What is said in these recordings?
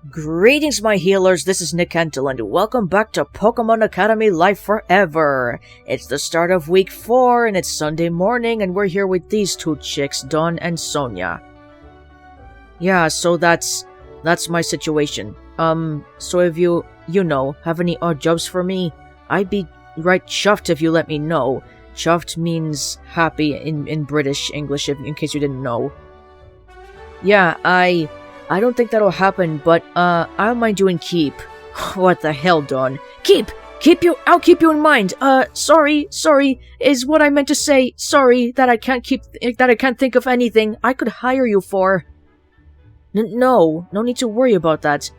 Greetings, my healers, this is Nick Kentel, and welcome back to Pokemon Academy Life Forever. It's the start of week 4, and it's Sunday morning, and we're here with these two chicks, Dawn and Sonia. Yeah, so that's my situation. So if you have any odd jobs for me, I'd be right chuffed if you let me know. Chuffed means happy in British English, in case you didn't know. Yeah, I don't think that'll happen, but, I don't mind doing keep. What the hell, Dawn? I'll keep you in mind. Sorry, is what I meant to say. Sorry that I can't think of anything I could hire you for. No need to worry about that.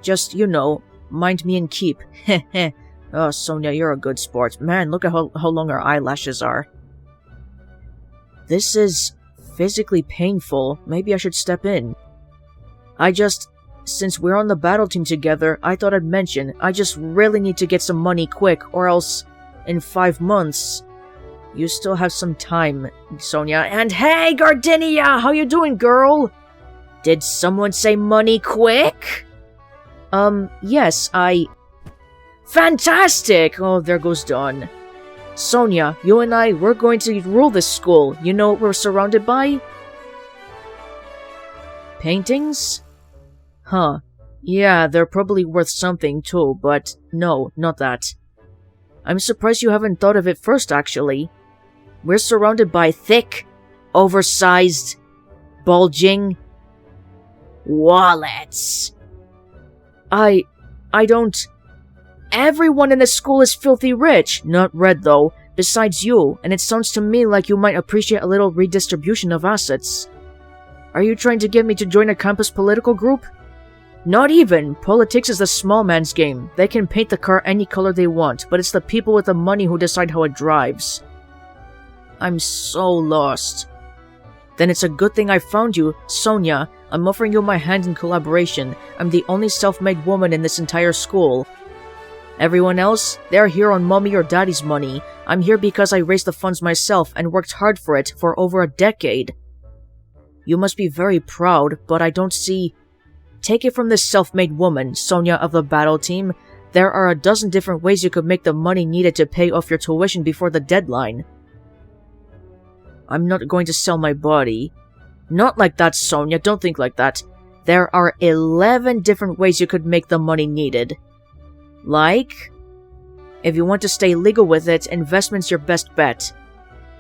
Just, mind me and keep. Heh. Oh, Sonia, you're a good sport. Man, look at how long her eyelashes are. This is physically painful. Maybe I should step in. Since we're on the battle team together, I thought I'd mention, I just really need to get some money quick, or else, in 5 months, you still have some time, Sonia. And hey, Gardenia, how you doing, girl? Did someone say money quick? Yes, Fantastic! Oh, there goes Dawn. Sonia, you and we're going to rule this school. You know what we're surrounded by? Paintings? Huh. Yeah, they're probably worth something too, but no, not that. I'm surprised you haven't thought of it first, actually. We're surrounded by thick, oversized, bulging wallets. I don't... Everyone in this school is filthy rich. Not red, though, besides you, and it sounds to me like you might appreciate a little redistribution of assets. Are you trying to get me to join a campus political group? Not even! Politics is the small man's game. They can paint the car any color they want, but it's the people with the money who decide how it drives. I'm so lost. Then it's a good thing I found you, Sonia. I'm offering you my hand in collaboration. I'm the only self-made woman in this entire school. Everyone else, they're here on mommy or daddy's money. I'm here because I raised the funds myself and worked hard for it for over a decade. You must be very proud, but I don't see... Take it from this self-made woman, Sonia of the battle team. There are a dozen different ways you could make the money needed to pay off your tuition before the deadline. I'm not going to sell my body. Not like that, Sonia, don't think like that. There are 11 different ways you could make the money needed. Like? If you want to stay legal with it, investment's your best bet.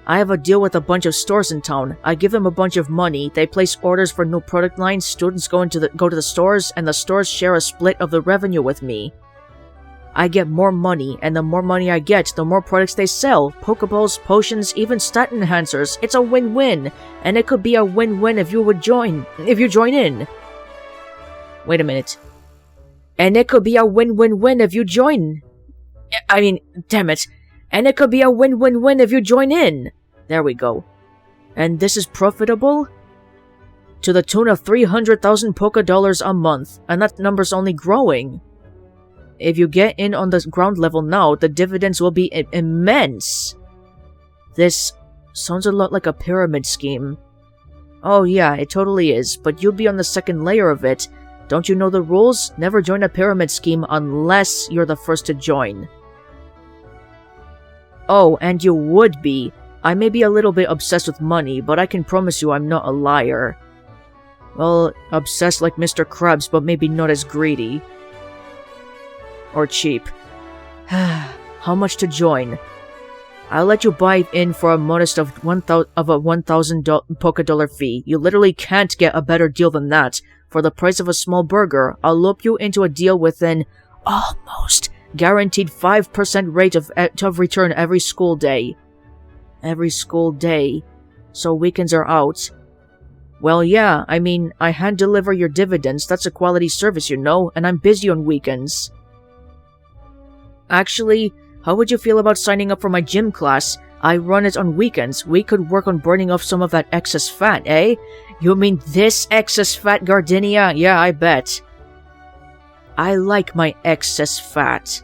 I have a deal with a bunch of stores in town. I give them a bunch of money, they place orders for new product lines, students go to the stores, and the stores share a split of the revenue with me. I get more money, and the more money I get, the more products they sell. Pokeballs, potions, even stat enhancers. It's a win-win, and it could be a win-win if you join in. Wait a minute. And it could be a win-win-win if you join. Damn it. And it could be a win-win-win if you join in. There we go. And this is profitable? To the tune of 300,000 Poké-Dollars a month, and that number's only growing. If you get in on the ground level now, the dividends will be immense. This sounds a lot like a pyramid scheme. Oh yeah, it totally is, but you'll be on the second layer of it. Don't you know the rules? Never join a pyramid scheme unless you're the first to join. Oh, and you would be. I may be a little bit obsessed with money, but I can promise you I'm not a liar. Well, obsessed like Mr. Krabs, but maybe not as greedy. Or cheap. How much to join? I'll let you buy in for a modest of 1,000 Poké-Dollar fee. You literally can't get a better deal than that. For the price of a small burger, I'll loop you into a deal with an almost guaranteed 5% rate of return every school day. Every school day. So weekends are out. Well, yeah, I hand deliver your dividends. That's a quality service, and I'm busy on weekends. Actually, how would you feel about signing up for my gym class? I run it on weekends. We could work on burning off some of that excess fat, eh? You mean this excess fat, Gardenia? Yeah, I bet. I like my excess fat.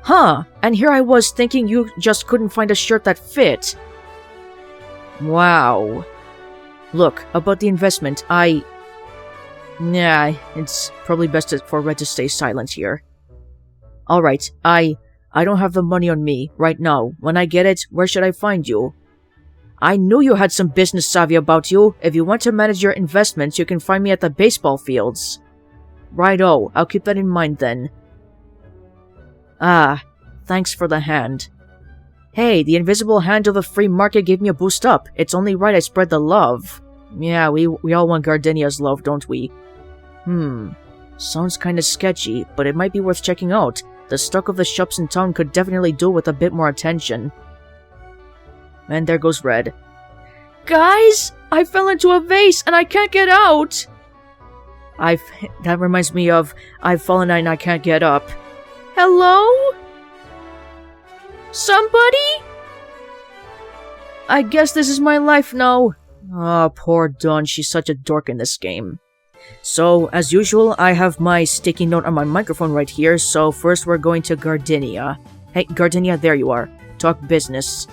Huh, and here I was thinking you just couldn't find a shirt that fit. Wow. Look, about the investment, Yeah, it's probably best for Red to stay silent here. Alright, I don't have the money on me right now. When I get it, where should I find you? I knew you had some business savvy about you. If you want to manage your investments, you can find me at the baseball fields. Righto, I'll keep that in mind then. Ah, thanks for the hand. Hey, the invisible hand of the free market gave me a boost up. It's only right I spread the love. Yeah, we all want Gardenia's love, don't we? Sounds kinda sketchy, but it might be worth checking out. The stock of the shops in town could definitely do with a bit more attention. And there goes Red. Guys! I fell into a vase and I can't get out! That reminds me of I've fallen and I can't get up. Hello? Somebody? I guess this is my life now. Ah, poor Dawn, she's such a dork in this game. So, as usual, I have my sticky note on my microphone right here, so first we're going to Gardenia. Hey, Gardenia, there you are. Talk business.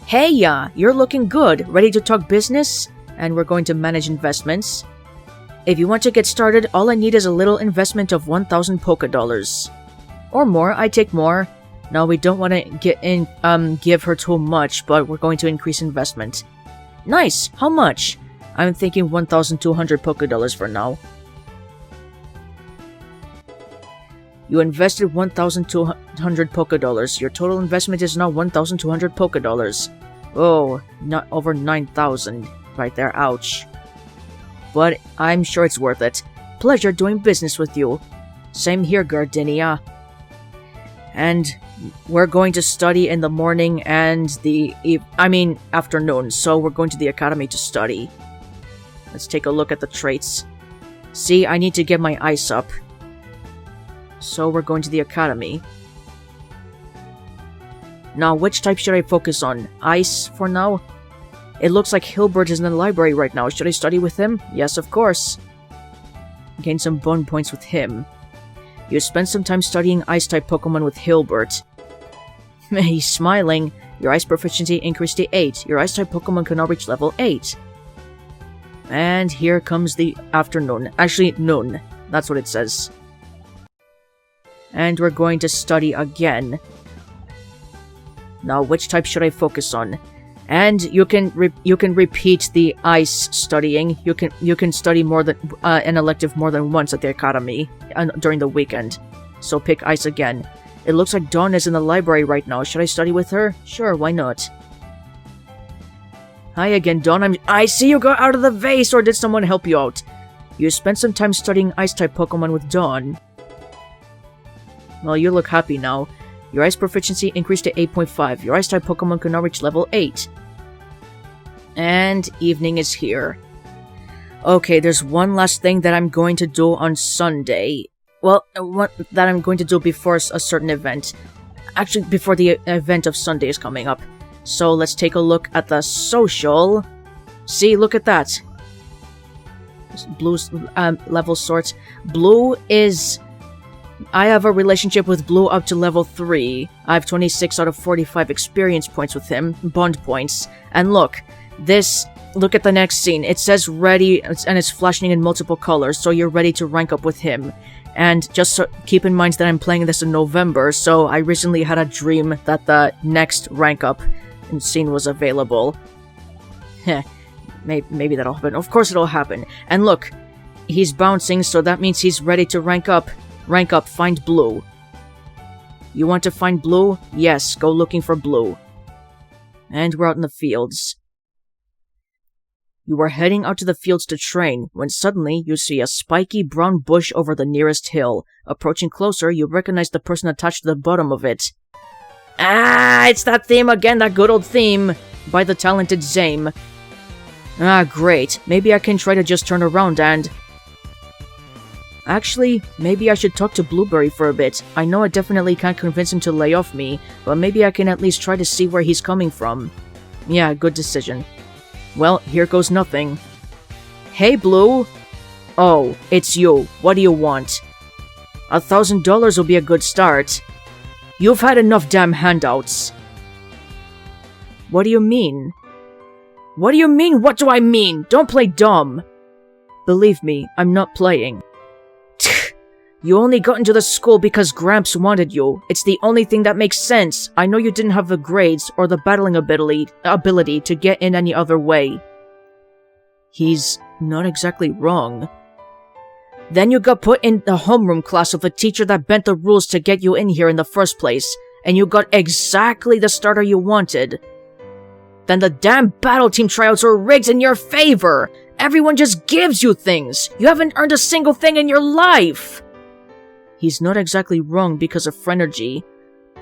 Hey, you're looking good. Ready to talk business? And we're going to manage investments. If you want to get started, all I need is a little investment of 1,000 Poké Dollars. Or more, I take more. Now, we don't want to give her too much, but we're going to increase investment. Nice! How much? I'm thinking 1,200 Poké Dollars for now. You invested 1,200 Poké Dollars. Your total investment is now 1,200 Poké Dollars. Oh, not over 9,000. Right there, ouch. But I'm sure it's worth it. Pleasure doing business with you. Same here, Gardenia. And we're going to study in the morning and afternoon, so we're going to the academy to study. Let's take a look at the traits. See, I need to get my ice up. So we're going to the academy. Now, which type should I focus on? Ice for now? It looks like Hilbert is in the library right now. Should I study with him? Yes, of course. Gain some bone points with him. You spend some time studying Ice-type Pokemon with Hilbert. He's smiling. Your Ice proficiency increased to 8. Your Ice-type Pokemon can now reach level 8. And here comes the afternoon. Actually, noon. That's what it says. And we're going to study again. Now, which type should I focus on? And you can repeat the ice studying. You can study more than an elective more than once at the academy during the weekend. So pick ice again. It looks like Dawn is in the library right now. Should I study with her? Sure, why not? Hi again, Dawn. I see you got out of the vase, or did someone help you out? You spent some time studying Ice-type Pokemon with Dawn. Well, you look happy now. Your Ice proficiency increased to 8.5. Your Ice-type Pokemon can now reach level 8. And evening is here. Okay, there's one last thing that I'm going to do on Sunday. Well, that I'm going to do before a certain event. Actually, before the event of Sunday is coming up. So let's take a look at the social. See, look at that. Blue's level sorts. Blue is... I have a relationship with Blue up to level 3. I have 26 out of 45 experience points with him. Bond points. And look at the next scene. It says ready, and it's flashing in multiple colors, so you're ready to rank up with him. And just keep in mind that I'm playing this in November, so I recently had a dream that the next rank up scene was available. Heh, maybe that'll happen. Of course it'll happen. And look, he's bouncing, so that means he's ready to rank up. Rank up, find Blue. You want to find Blue? Yes, go looking for Blue. And we're out in the fields. You are heading out to the fields to train, when suddenly you see a spiky brown bush over the nearest hill. Approaching closer, you recognize the person attached to the bottom of it. Ah, it's that theme again, that good old theme, by the talented Zame. Ah, great. Maybe I can try to just turn around and... Actually, maybe I should talk to Blueberry for a bit. I know I definitely can't convince him to lay off me, but maybe I can at least try to see where he's coming from. Yeah, good decision. Well, here goes nothing. Hey, Blue! Oh, it's you. What do you want? $1,000 will be a good start. You've had enough damn handouts. What do you mean? What do you mean? What do I mean? Don't play dumb. Believe me, I'm not playing. You only got into the school because Gramps wanted you. It's the only thing that makes sense. I know you didn't have the grades or the battling ability to get in any other way. He's not exactly wrong. Then you got put in the homeroom class with a teacher that bent the rules to get you in here in the first place, and you got exactly the starter you wanted. Then the damn battle team tryouts were rigged in your favor! Everyone just gives you things! You haven't earned a single thing in your life! He's not exactly wrong because of Phrenergy,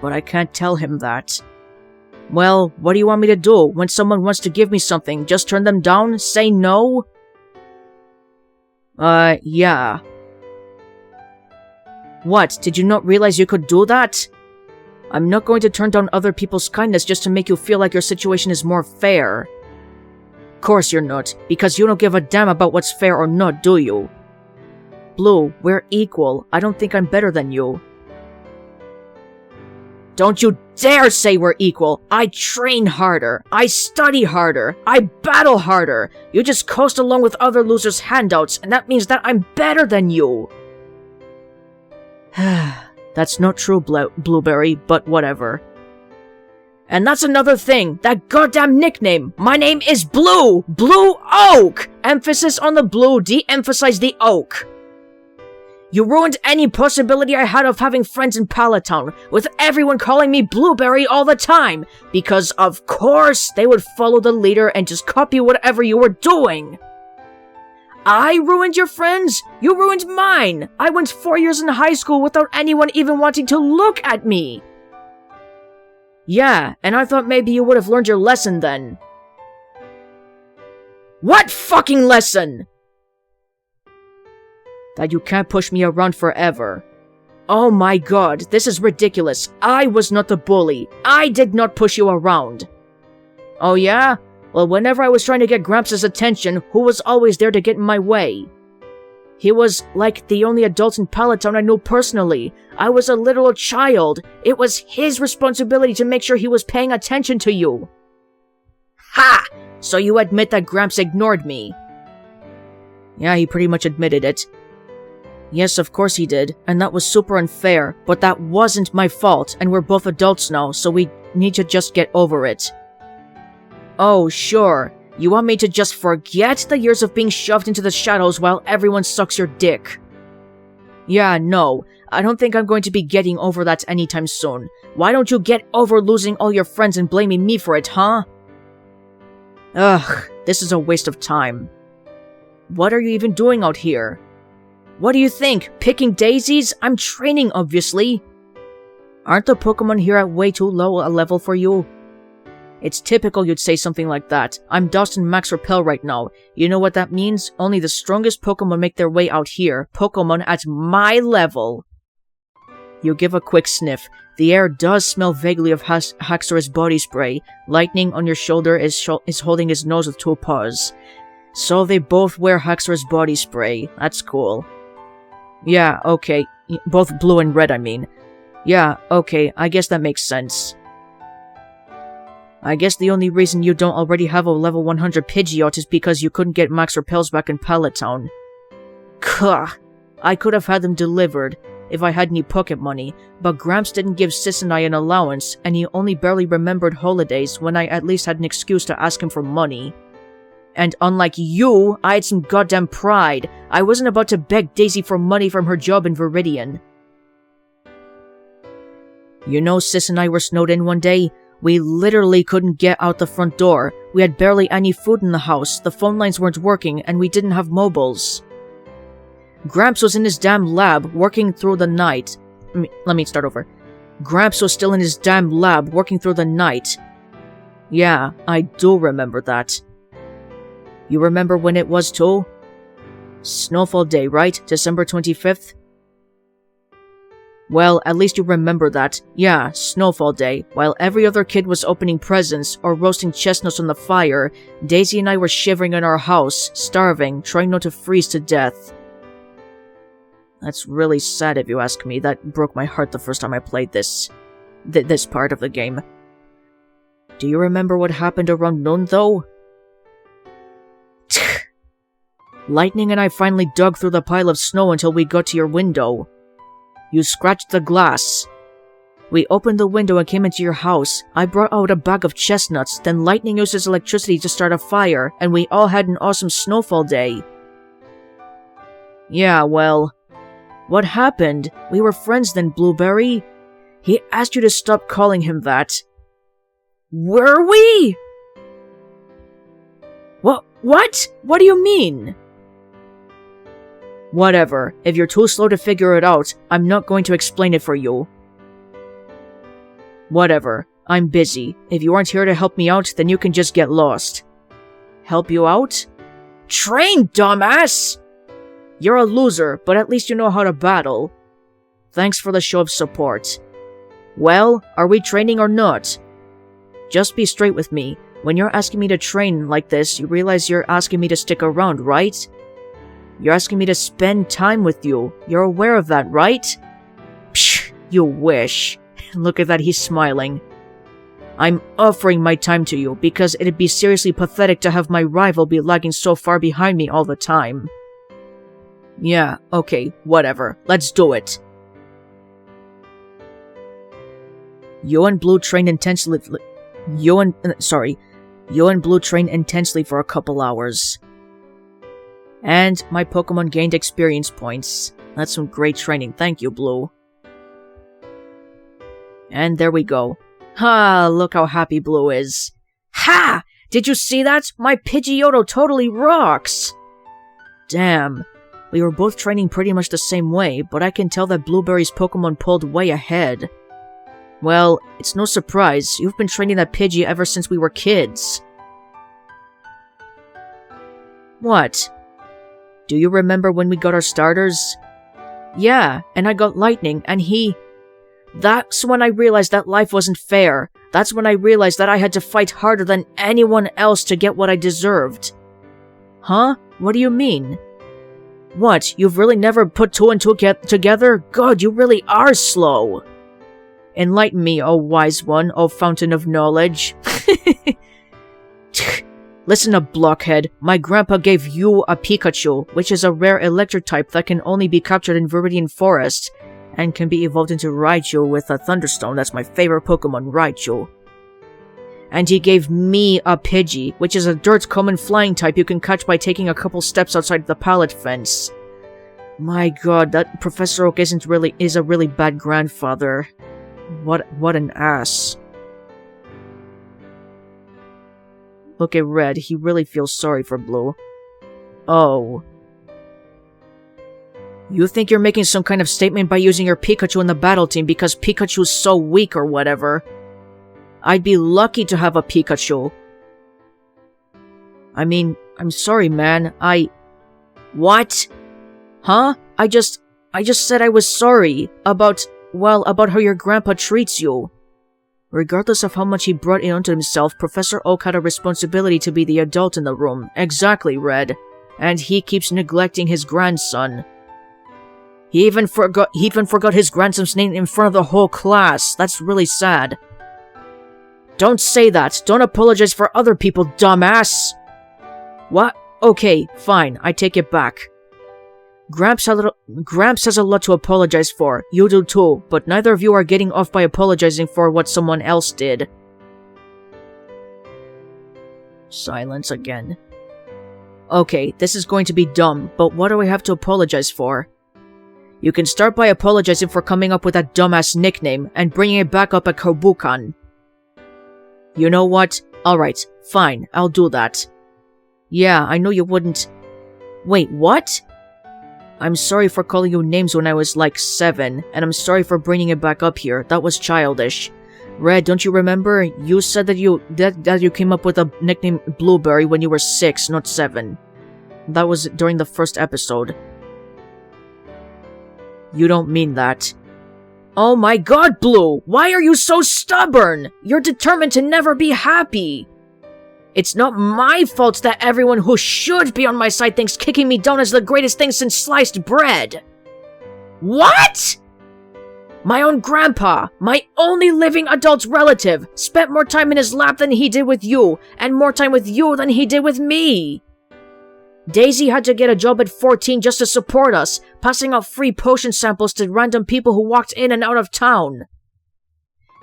but I can't tell him that. Well, what do you want me to do? When someone wants to give me something, just turn them down? Say no? Yeah. What, did you not realize you could do that? I'm not going to turn down other people's kindness just to make you feel like your situation is more fair. Of course you're not, because you don't give a damn about what's fair or not, do you? Blue, we're equal. I don't think I'm better than you. Don't you dare say we're equal! I train harder! I study harder! I battle harder! You just coast along with other losers' handouts, and that means that I'm better than you! That's not true, Blueberry, but whatever. And that's another thing! That goddamn nickname! My name is Blue! Blue Oak! Emphasis on the blue, de-emphasize the oak. You ruined any possibility I had of having friends in Palatown, with everyone calling me Blueberry all the time, because of course they would follow the leader and just copy whatever you were doing. I ruined your friends? You ruined mine! I went 4 years in high school without anyone even wanting to look at me! Yeah, and I thought maybe you would have learned your lesson then. What fucking lesson? That you can't push me around forever. Oh my god, this is ridiculous. I was not the bully. I did not push you around. Oh yeah? Well, whenever I was trying to get Gramps' attention, who was always there to get in my way? He was, like, the only adult in Palatown I knew personally. I was a literal child. It was his responsibility to make sure he was paying attention to you. Ha! So you admit that Gramps ignored me? Yeah, he pretty much admitted it. Yes, of course he did, and that was super unfair, but that wasn't my fault, and we're both adults now, so we need to just get over it. Oh, sure. You want me to just forget the years of being shoved into the shadows while everyone sucks your dick? Yeah, no. I don't think I'm going to be getting over that anytime soon. Why don't you get over losing all your friends and blaming me for it, huh? Ugh, this is a waste of time. What are you even doing out here? What do you think? Picking daisies? I'm training, obviously. Aren't the Pokémon here at way too low a level for you? It's typical you'd say something like that. I'm doused in Max Repel right now. You know what that means? Only the strongest Pokémon make their way out here. Pokémon at my level. You give a quick sniff. The air does smell vaguely of Haxorus body spray. Lightning on your shoulder is holding his nose with 2 paws. So they both wear Haxorus body spray. That's cool. Yeah, okay. Both blue and red, I mean. Yeah, okay, I guess that makes sense. I guess the only reason you don't already have a level 100 Pidgeot is because you couldn't get Max Repels back in Palatown. Kuh! I could have had them delivered if I had any pocket money, but Gramps didn't give Sis and I an allowance, and he only barely remembered holidays when I at least had an excuse to ask him for money. And unlike you, I had some goddamn pride. I wasn't about to beg Daisy for money from her job in Viridian. You know, Sis and I were snowed in one day. We literally couldn't get out the front door. We had barely any food in the house, the phone lines weren't working, and we didn't have mobiles. Gramps was in his damn lab, working through the night. Let me start over. Gramps was still in his damn lab, working through the night. Yeah, I do remember that. You remember when it was too? Snowfall Day, right? December 25th? Well, at least you remember that. Yeah, Snowfall Day. While every other kid was opening presents or roasting chestnuts on the fire, Daisy and I were shivering in our house, starving, trying not to freeze to death. That's really sad if you ask me. That broke my heart the first time I played this part of the game. Do you remember what happened around noon, though? Lightning and I finally dug through the pile of snow until we got to your window. You scratched the glass. We opened the window and came into your house. I brought out a bag of chestnuts, then Lightning used his electricity to start a fire, and we all had an awesome snowfall day. Yeah, well, what happened? We were friends then, Blueberry. He asked you to stop calling him that. Were we? What? What do you mean? Whatever. If you're too slow to figure it out, I'm not going to explain it for you. Whatever. I'm busy. If you aren't here to help me out, then you can just get lost. Help you out? Train, dumbass! You're a loser, but at least you know how to battle. Thanks for the show of support. Well, are we training or not? Just be straight with me. When you're asking me to train like this, you realize you're asking me to stick around, right? You're asking me to spend time with you. You're aware of that, right? Psh, you wish. Look at that, he's smiling. I'm offering my time to you because it'd be seriously pathetic to have my rival be lagging so far behind me all the time. Yeah, okay, whatever. Let's do it. You and Blue trained intensely for a couple hours. And my Pokemon gained experience points. That's some great training, thank you, Blue. And there we go. Ha! Look how happy Blue is. Ha! Did you see that? My Pidgeotto totally rocks! Damn. We were both training pretty much the same way, but I can tell that Blueberry's Pokemon pulled way ahead. Well, it's no surprise. You've been training that Pidgey ever since we were kids. What? Do you remember when we got our starters? Yeah, and I got Lightning, and he... That's when I realized that life wasn't fair. That's when I realized that I had to fight harder than anyone else to get what I deserved. Huh? What do you mean? What, you've really never put two and two together? God, you really are slow. Enlighten me, O wise one, O fountain of knowledge. Listen up, blockhead. My grandpa gave you a Pikachu, which is a rare electric type that can only be captured in Viridian Forest, and can be evolved into Raichu with a Thunderstone. That's my favorite Pokemon, Raichu. And he gave me a Pidgey, which is a dirt common flying type you can catch by taking a couple steps outside the pallet fence. My god, that Professor Oak is a really bad grandfather. What an ass. Look at Red, he really feels sorry for Blue. Oh. You think you're making some kind of statement by using your Pikachu in the battle team because Pikachu's so weak or whatever. I'd be lucky to have a Pikachu. I mean, I'm sorry, man. What? Huh? I just said I was sorry about how your grandpa treats you. Regardless of how much he brought it onto himself, Professor Oak had a responsibility to be the adult in the room. Exactly, Red. And he keeps neglecting his grandson. He even forgot his grandson's name in front of the whole class. That's really sad. Don't say that. Don't apologize for other people, dumbass. What? Okay, fine. I take it back. Gramps has a lot to apologize for. You do too, but neither of you are getting off by apologizing for what someone else did. Silence again. Okay, this is going to be dumb, but what do I have to apologize for? You can start by apologizing for coming up with that dumbass nickname and bringing it back up at Kobukan. You know what? Alright, fine, I'll do that. Yeah, I know you wouldn't... Wait, what? I'm sorry for calling you names when I was like 7, and I'm sorry for bringing it back up here. That was childish. Red, don't you remember? You said that you came up with a nickname Blueberry when you were 6, not 7. That was during the first episode. You don't mean that. Oh my god, Blue! Why are you so stubborn? You're determined to never be happy! It's not my fault that everyone who should be on my side thinks kicking me down is the greatest thing since sliced bread! What?! My own grandpa, my only living adult relative, spent more time in his lap than he did with you, and more time with you than he did with me! Daisy had to get a job at 14 just to support us, passing out free potion samples to random people who walked in and out of town.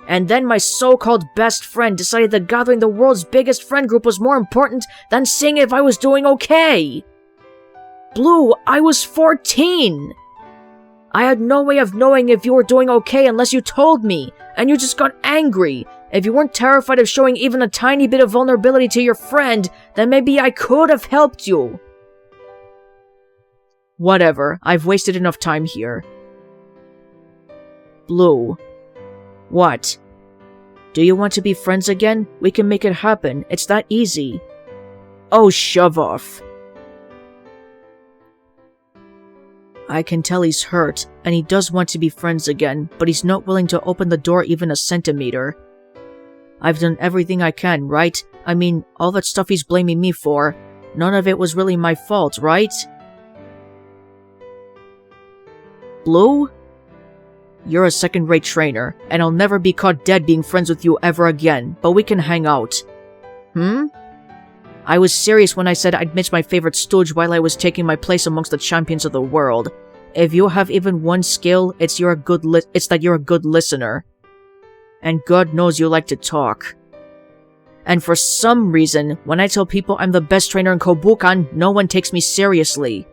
And then my so-called best friend decided that gathering the world's biggest friend group was more important than seeing if I was doing okay. Blue, I was 14! I had no way of knowing if you were doing okay unless you told me, and you just got angry. If you weren't terrified of showing even a tiny bit of vulnerability to your friend, then maybe I could have helped you. Whatever, I've wasted enough time here. Blue. What? Do you want to be friends again? We can make it happen. It's that easy. Oh, shove off. I can tell he's hurt, and he does want to be friends again, but he's not willing to open the door even a centimeter. I've done everything I can, right? I mean, all that stuff he's blaming me for, none of it was really my fault, right? Blue? You're a second-rate trainer, and I'll never be caught dead being friends with you ever again, but we can hang out. I was serious when I said I'd miss my favorite stooge while I was taking my place amongst the champions of the world. If you have even one skill, it's that you're a good listener. And God knows you like to talk. And for some reason, when I tell people I'm the best trainer in Kobukan, no one takes me seriously.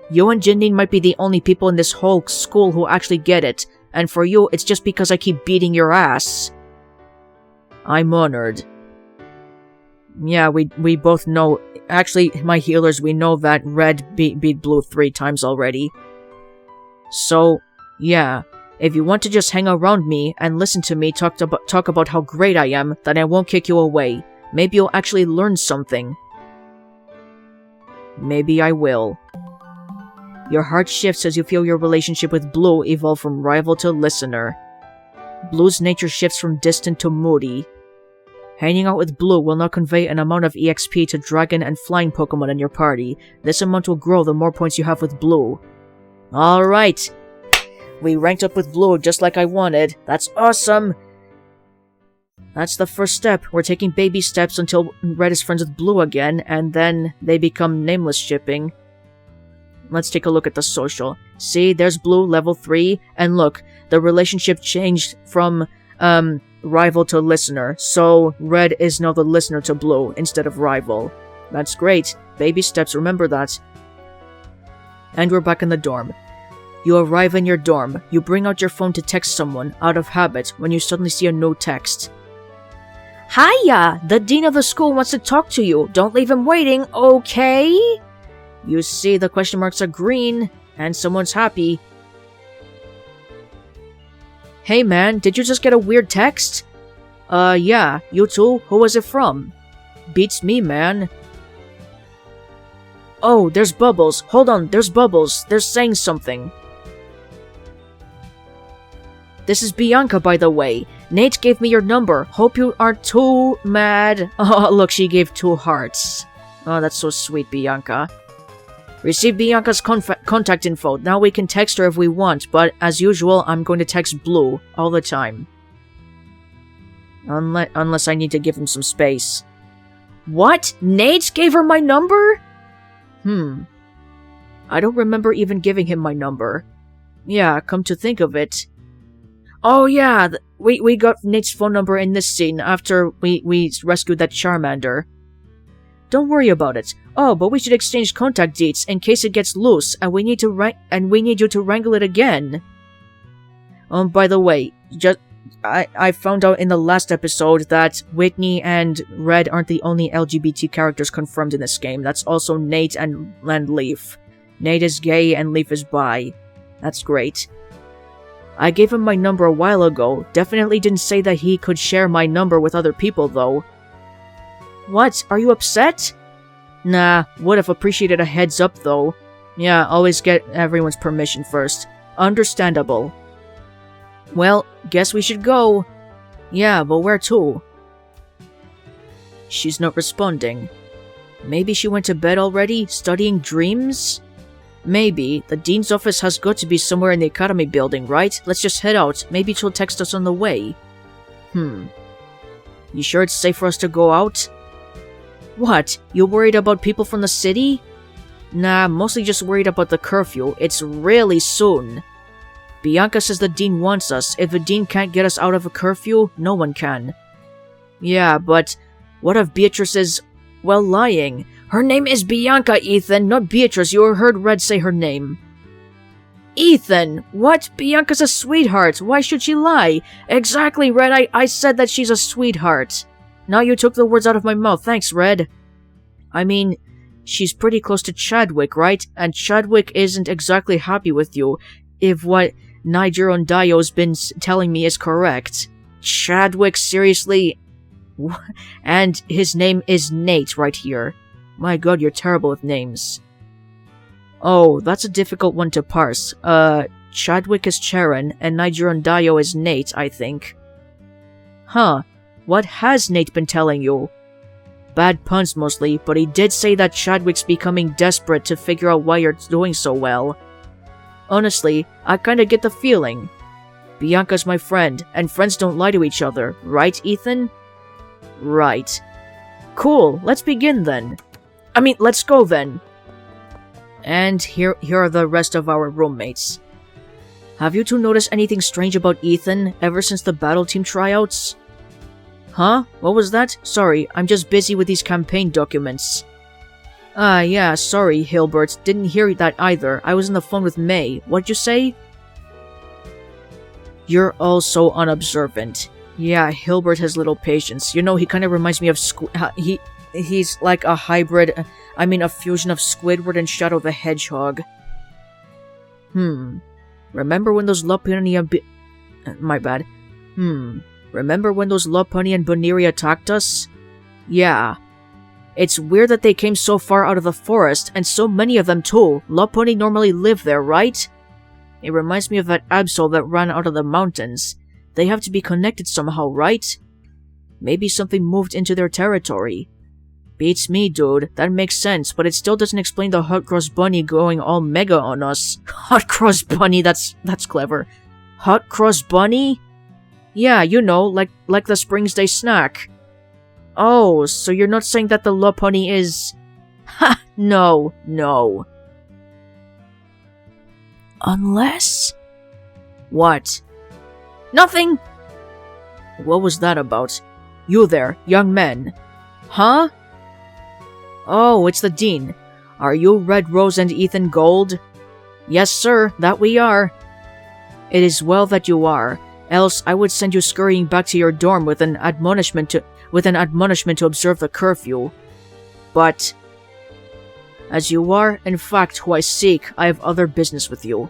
You and Jinnin might be the only people in this whole school who actually get it, and for you, it's just because I keep beating your ass. I'm honored. Yeah, we both know. Actually, my healers, we know that Red beat Blue 3 times already. So, yeah, if you want to just hang around me and listen to me talk about how great I am, then I won't kick you away. Maybe you'll actually learn something. Maybe I will. Your heart shifts as you feel your relationship with Blue evolve from rival to listener. Blue's nature shifts from distant to moody. Hanging out with Blue will now convey an amount of EXP to Dragon and Flying Pokémon in your party. This amount will grow the more points you have with Blue. Alright! We ranked up with Blue just like I wanted. That's awesome! That's the first step. We're taking baby steps until Red is friends with Blue again, and then they become nameless shipping. Let's take a look at the social. See, there's Blue, level 3, and look, the relationship changed from, rival to listener, so Red is now the listener to Blue instead of rival. That's great. Baby steps, remember that. And we're back in the dorm. You arrive in your dorm. You bring out your phone to text someone, out of habit, when you suddenly see a new text. Hiya! The dean of the school wants to talk to you. Don't leave him waiting, okay? You see the question marks are green, and someone's happy. Hey man, did you just get a weird text? Yeah, you too? Who was it from? Beats me, man. Oh, there's Bubbles. Hold on, there's Bubbles. They're saying something. This is Bianca, by the way. Nate gave me your number. Hope you aren't too mad. Oh, look, she gave 2 hearts. Oh, that's so sweet, Bianca. Receive Bianca's contact info. Now we can text her if we want, but as usual, I'm going to text Blue all the time. Unless I need to give him some space. What? Nate gave her my number? I don't remember even giving him my number. Yeah, come to think of it. Oh yeah, we got Nate's phone number in this scene after we rescued that Charmander. Don't worry about it. Oh, but we should exchange contact deets in case it gets loose, and we need you to wrangle it again. By the way, I found out in the last episode that Whitney and Red aren't the only LGBT characters confirmed in this game. That's also Nate and Leaf. Nate is gay and Leaf is bi. That's great. I gave him my number a while ago. Definitely didn't say that he could share my number with other people, though. What? Are you upset? Nah, would have appreciated a heads up, though. Yeah, always get everyone's permission first. Understandable. Well, guess we should go. Yeah, but where to? She's not responding. Maybe she went to bed already, studying dreams? Maybe. The dean's office has got to be somewhere in the academy building, right? Let's just head out. Maybe she'll text us on the way. You sure it's safe for us to go out? What? You worried about people from the city? Nah, mostly just worried about the curfew. It's really soon. Bianca says the dean wants us. If the dean can't get us out of a curfew, no one can. Yeah, but what if Beatrice is, well, lying? Her name is Bianca, Ethan, not Beatrice. You heard Red say her name. Ethan! What? Bianca's a sweetheart. Why should she lie? Exactly, Red. I said that she's a sweetheart. Now you took the words out of my mouth. Thanks, Red. I mean, she's pretty close to Chadwick, right? And Chadwick isn't exactly happy with you, if what Nigel and Dio's been telling me is correct. Chadwick, seriously? And his name is Nate right here. My god, you're terrible with names. Oh, that's a difficult one to parse. Chadwick is Charon, and Nigel Dio is Nate, I think. Huh. What has Nate been telling you? Bad puns mostly, but he did say that Chadwick's becoming desperate to figure out why you're doing so well. Honestly, I kinda get the feeling. Bianca's my friend, and friends don't lie to each other, right, Ethan? Right. Cool, let's begin then. Let's go then. And here are the rest of our roommates. Have you two noticed anything strange about Ethan ever since the battle team tryouts? Huh? What was that? Sorry, I'm just busy with these campaign documents. Yeah, sorry, Hilbert. Didn't hear that either. I was on the phone with May. What'd you say? You're all so unobservant. Yeah, Hilbert has little patience. You know, he kind of reminds me of he's like a hybrid, a fusion of Squidward and Shadow the Hedgehog. Remember when those Lopunny Remember when those Lopunny and Boniri attacked us? Yeah. It's weird that they came so far out of the forest, and so many of them too. Lopunny normally live there, right? It reminds me of that Absol that ran out of the mountains. They have to be connected somehow, right? Maybe something moved into their territory. Beats me, dude. That makes sense, but it still doesn't explain the Hot Cross Bunny going all mega on us. Hot Cross Bunny, that's clever. Hot Cross Bunny? Yeah, you know, like the Springs Day snack. Oh, so you're not saying that the Lopunny is... Ha! No. Unless... What? Nothing! What was that about? You there, young men. Huh? Oh, it's the Dean. Are you Red Rose and Ethan Gold? Yes, sir, that we are. It is well that you are. Else I would send you scurrying back to your dorm with an admonishment to observe the curfew. But, as you are, in fact, who I seek, I have other business with you.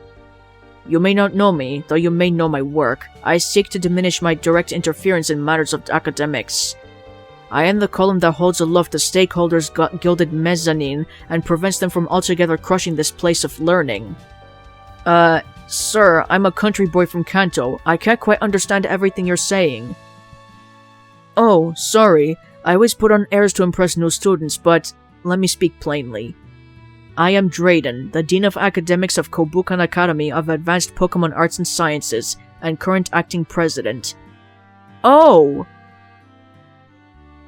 You may not know me, though you may know my work. I seek to diminish my direct interference in matters of academics. I am the column that holds aloft the stakeholders' gilded mezzanine and prevents them from altogether crushing this place of learning. Sir, I'm a country boy from Kanto. I can't quite understand everything you're saying. Oh, sorry. I always put on airs to impress new students, but let me speak plainly. I am Drayden, the Dean of Academics of Kobukan Academy of Advanced Pokémon Arts and Sciences, and current acting president. Oh!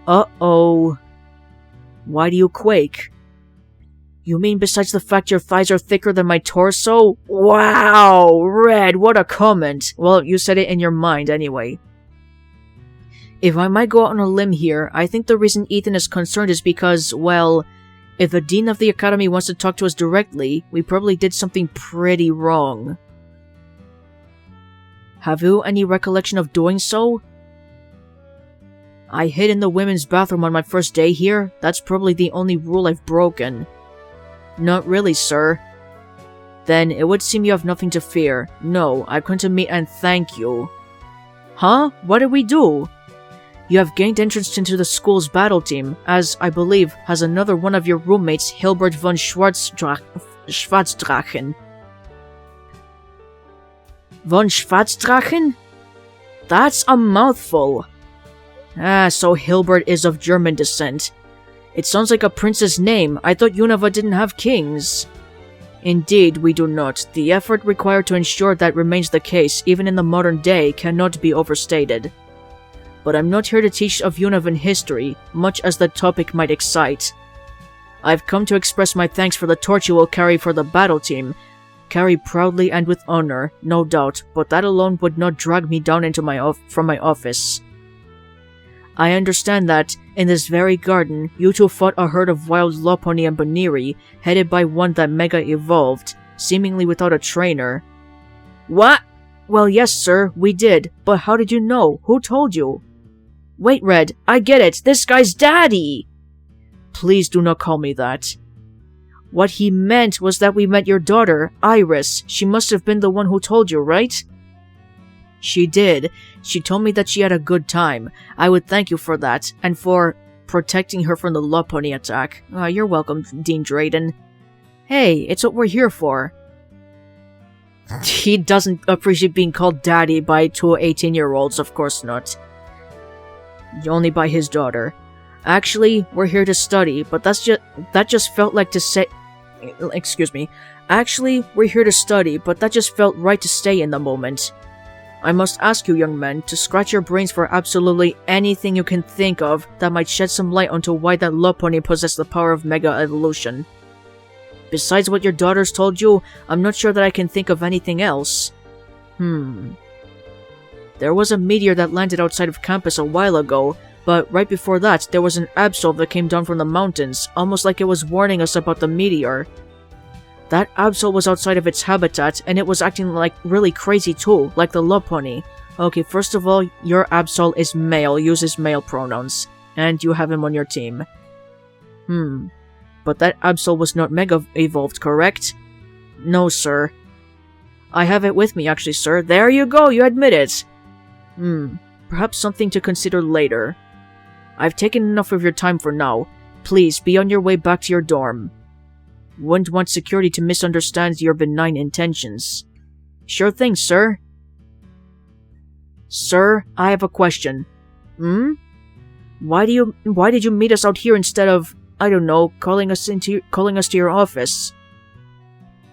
Uh-oh. Why do you quake? You mean besides the fact your thighs are thicker than my torso? Wow! Red, what a comment! Well, you said it in your mind anyway. If I might go out on a limb here, I think the reason Ethan is concerned is because, well, if the Dean of the Academy wants to talk to us directly, we probably did something pretty wrong. Have you any recollection of doing so? I hid in the women's bathroom on my first day here. That's probably the only rule I've broken. Not really, sir. Then it would seem you have nothing to fear. No, I've come to meet and thank you. Huh? What did we do? You have gained entrance into the school's battle team, as, I believe, has another one of your roommates, Hilbert von Schwarzdrachen. Von Schwarzdrachen? That's a mouthful. So Hilbert is of German descent. It sounds like a prince's name. I thought Unova didn't have kings. Indeed, we do not. The effort required to ensure that remains the case, even in the modern day, cannot be overstated. But I'm not here to teach of Unovan history, much as the topic might excite. I've come to express my thanks for the torch you will carry for the battle team. Carry proudly and with honor, no doubt, but that alone would not drag me down into from my office. I understand that, in this very garden, you two fought a herd of wild Lopunny and Baniri, headed by one that mega-evolved, seemingly without a trainer. What? Well, yes, sir, we did, but how did you know? Who told you? Wait, Red, I get it, this guy's daddy! Please do not call me that. What he meant was that we met your daughter, Iris. She must have been the one who told you, right? She did. She told me that she had a good time. I would thank you for that, and for protecting her from the Lopunny attack. You're welcome, Dean Drayden. Hey, it's what we're here for. He doesn't appreciate being called daddy by two 18-year-olds, of course not. Only by his daughter. Actually, we're here to study, but that just felt like to say... Excuse me. Actually, we're here to study, but that just felt right to stay in the moment. I must ask you, young men, to scratch your brains for absolutely anything you can think of that might shed some light onto why that Lopunny possessed the power of Mega Evolution. Besides what your daughters told you, I'm not sure that I can think of anything else. There was a meteor that landed outside of campus a while ago, but right before that, there was an absol that came down from the mountains, almost like it was warning us about the meteor. That absol was outside of its habitat, and it was acting like really crazy too, like the Lopunny. Okay, first of all, your absol is male, uses male pronouns, and you have him on your team. But that absol was not mega-evolved, correct? No, sir. I have it with me, actually, sir. There you go, you admit it. Perhaps something to consider later. I've taken enough of your time for now. Please, be on your way back to your dorm. Wouldn't want security to misunderstand your benign intentions. Sure thing, sir. Sir, I have a question. Why did you meet us out here instead of, I don't know, calling us to your office?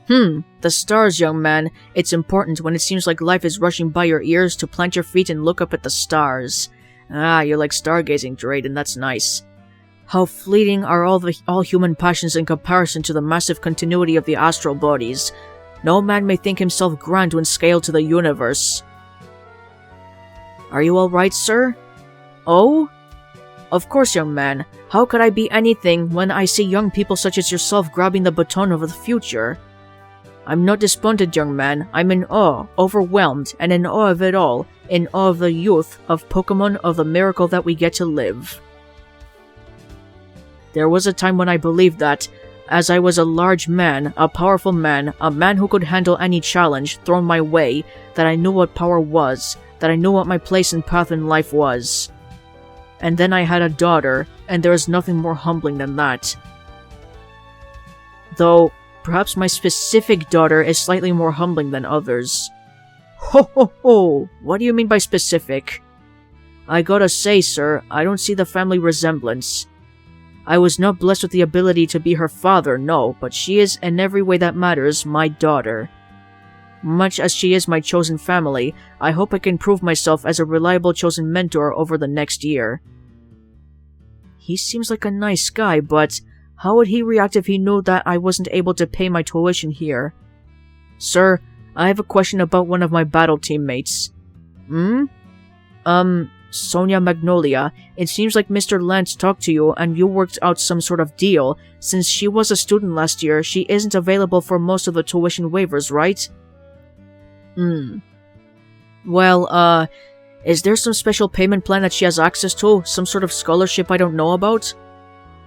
The stars, young man. It's important when it seems like life is rushing by your ears to plant your feet and look up at the stars. You like stargazing, Drayden, that's nice. How fleeting are all human passions in comparison to the massive continuity of the astral bodies. No man may think himself grand when scaled to the universe. Are you alright, sir? Oh? Of course, young man. How could I be anything when I see young people such as yourself grabbing the baton of the future? I'm not despondent, young man. I'm in awe, overwhelmed, and in awe of it all. In awe of the youth, of Pokémon, of the miracle that we get to live. There was a time when I believed that, as I was a large man, a powerful man, a man who could handle any challenge thrown my way, that I knew what power was, that I knew what my place and path in life was. And then I had a daughter, and there is nothing more humbling than that. Though, perhaps my specific daughter is slightly more humbling than others. Ho ho ho! What do you mean by specific? I gotta say, sir, I don't see the family resemblance. I was not blessed with the ability to be her father, no, but she is, in every way that matters, my daughter. Much as she is my chosen family, I hope I can prove myself as a reliable chosen mentor over the next year. He seems like a nice guy, but how would he react if he knew that I wasn't able to pay my tuition here? Sir, I have a question about one of my battle teammates. Sonia Magnolia, it seems like Mr. Lance talked to you and you worked out some sort of deal. Since she was a student last year, she isn't available for most of the tuition waivers, right? Well, is there some special payment plan that she has access to? Some sort of scholarship I don't know about?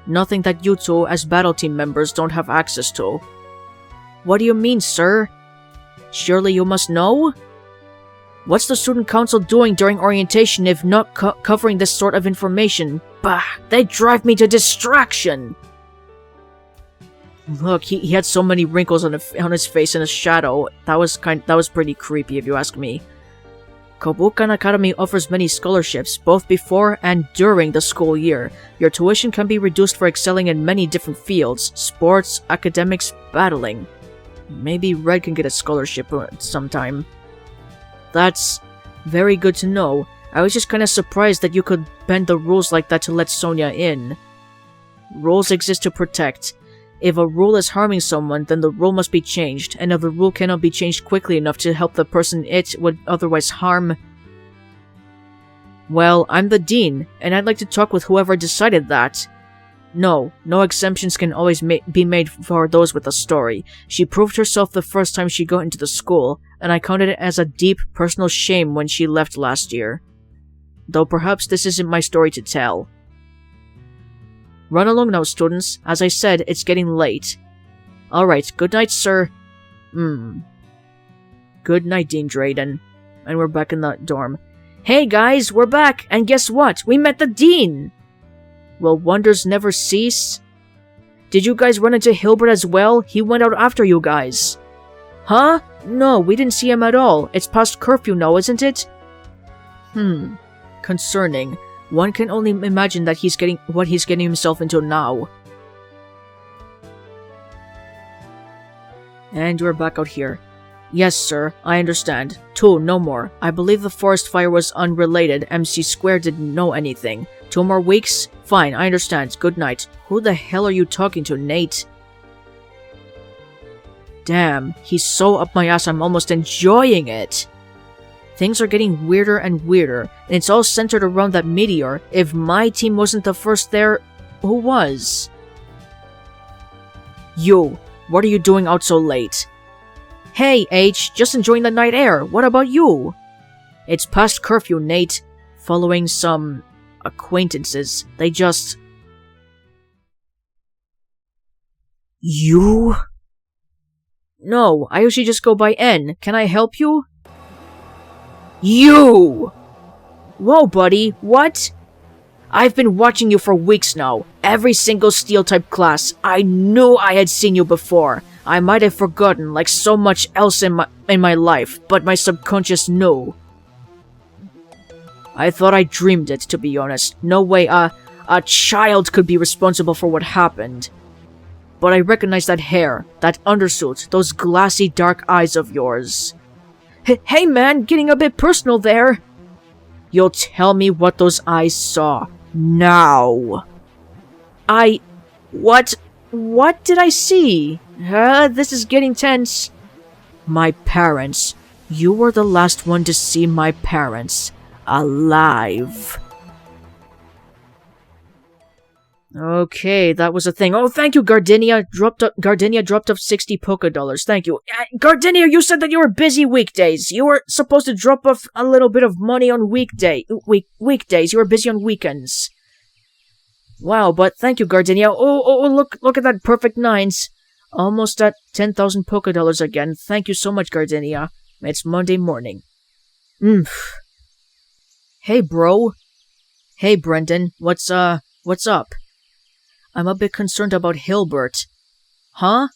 Nothing that you two, as battle team members, don't have access to. What do you mean, sir? Surely you must know? What's the student council doing during orientation if not covering this sort of information? Bah, they drive me to distraction! Look, he had so many wrinkles on his face in a shadow. That was pretty creepy if you ask me. Kobukan Academy offers many scholarships, both before and during the school year. Your tuition can be reduced for excelling in many different fields: sports, academics, battling. Maybe Red can get a scholarship sometime. That's very good to know. I was just kinda surprised that you could bend the rules like that to let Sonia in. Rules exist to protect. If a rule is harming someone, then the rule must be changed, and if the rule cannot be changed quickly enough to help the person it would otherwise harm... Well, I'm the dean, and I'd like to talk with whoever decided that. No exemptions can always be made for those with a story. She proved herself the first time she got into the school, and I counted it as a deep personal shame when she left last year. Though perhaps this isn't my story to tell. Run along now, students. As I said, it's getting late. Alright, good night, sir. Good night, Dean Drayden. And we're back in the dorm. Hey guys, we're back, and guess what? We met the dean! Will wonders never cease? Did you guys run into Hilbert as well? He went out after you guys. Huh? No, we didn't see him at all. It's past curfew now, isn't it? Concerning. One can only imagine that what he's getting himself into now. And we're back out here. Yes, sir, I understand. 2, no more. I believe the forest fire was unrelated. MC Square didn't know anything. 2 more weeks? Fine, I understand. Good night. Who the hell are you talking to, Nate? Damn, he's so up my ass I'm almost enjoying it. Things are getting weirder and weirder, and it's all centered around that meteor. If my team wasn't the first there, who was? You, what are you doing out so late? Hey, H, just enjoying the night air. What about you? It's past curfew, Nate. Following some acquaintances. They just... You? No, I usually just go by N. Can I help you? You! Whoa, buddy, what? I've been watching you for weeks now. Every single Steel-type class. I knew I had seen you before. I might have forgotten, like so much else in my life, but my subconscious knew. I thought I dreamed it, to be honest. No way a child could be responsible for what happened. But I recognize that hair, that undersuit, those glassy dark eyes of yours. Hey man, getting a bit personal there. You'll tell me what those eyes saw. Now. What did I see? This is getting tense. My parents. You were the last one to see my parents. Alive. Okay, that was a thing. Oh, thank you, Gardenia. Gardenia dropped off 60 polka dollars. Thank you. Gardenia, you said that you were busy weekdays. You were supposed to drop off a little bit of money on weekdays. You were busy on weekends. Wow, but thank you, Gardenia. Oh, look at that perfect 9s. Almost at 10,000 polka dollars again. Thank you so much, Gardenia. It's Monday morning. Hey, bro. Hey, Brendan. What's up? I'm a bit concerned about Hilbert. Huh?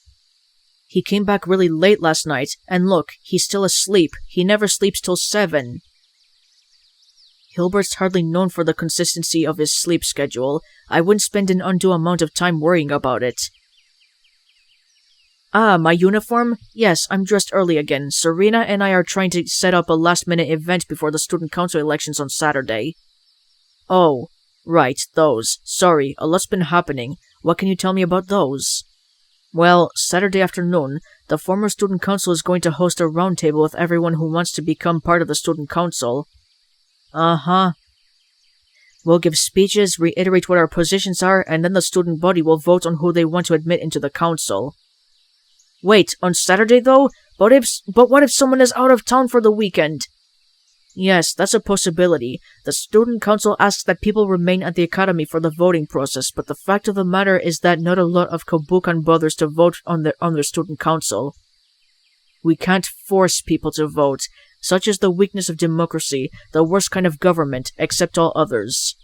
He came back really late last night, and look, he's still asleep. He never sleeps till 7. Hilbert's hardly known for the consistency of his sleep schedule. I wouldn't spend an undue amount of time worrying about it. Ah, my uniform? Yes, I'm dressed early again. Sabrina and I are trying to set up a last-minute event before the student council elections on Saturday. Oh, right, those. Sorry, a lot's been happening. What can you tell me about those? Well, Saturday afternoon, the former student council is going to host a roundtable with everyone who wants to become part of the student council. Uh-huh. We'll give speeches, reiterate what our positions are, and then the student body will vote on who they want to admit into the council. Wait, on Saturday though? But what if someone is out of town for the weekend? Yes, that's a possibility. The student council asks that people remain at the academy for the voting process, but the fact of the matter is that not a lot of Kobukan bothers to vote on their student council. We can't force people to vote. Such is the weakness of democracy, the worst kind of government, except all others.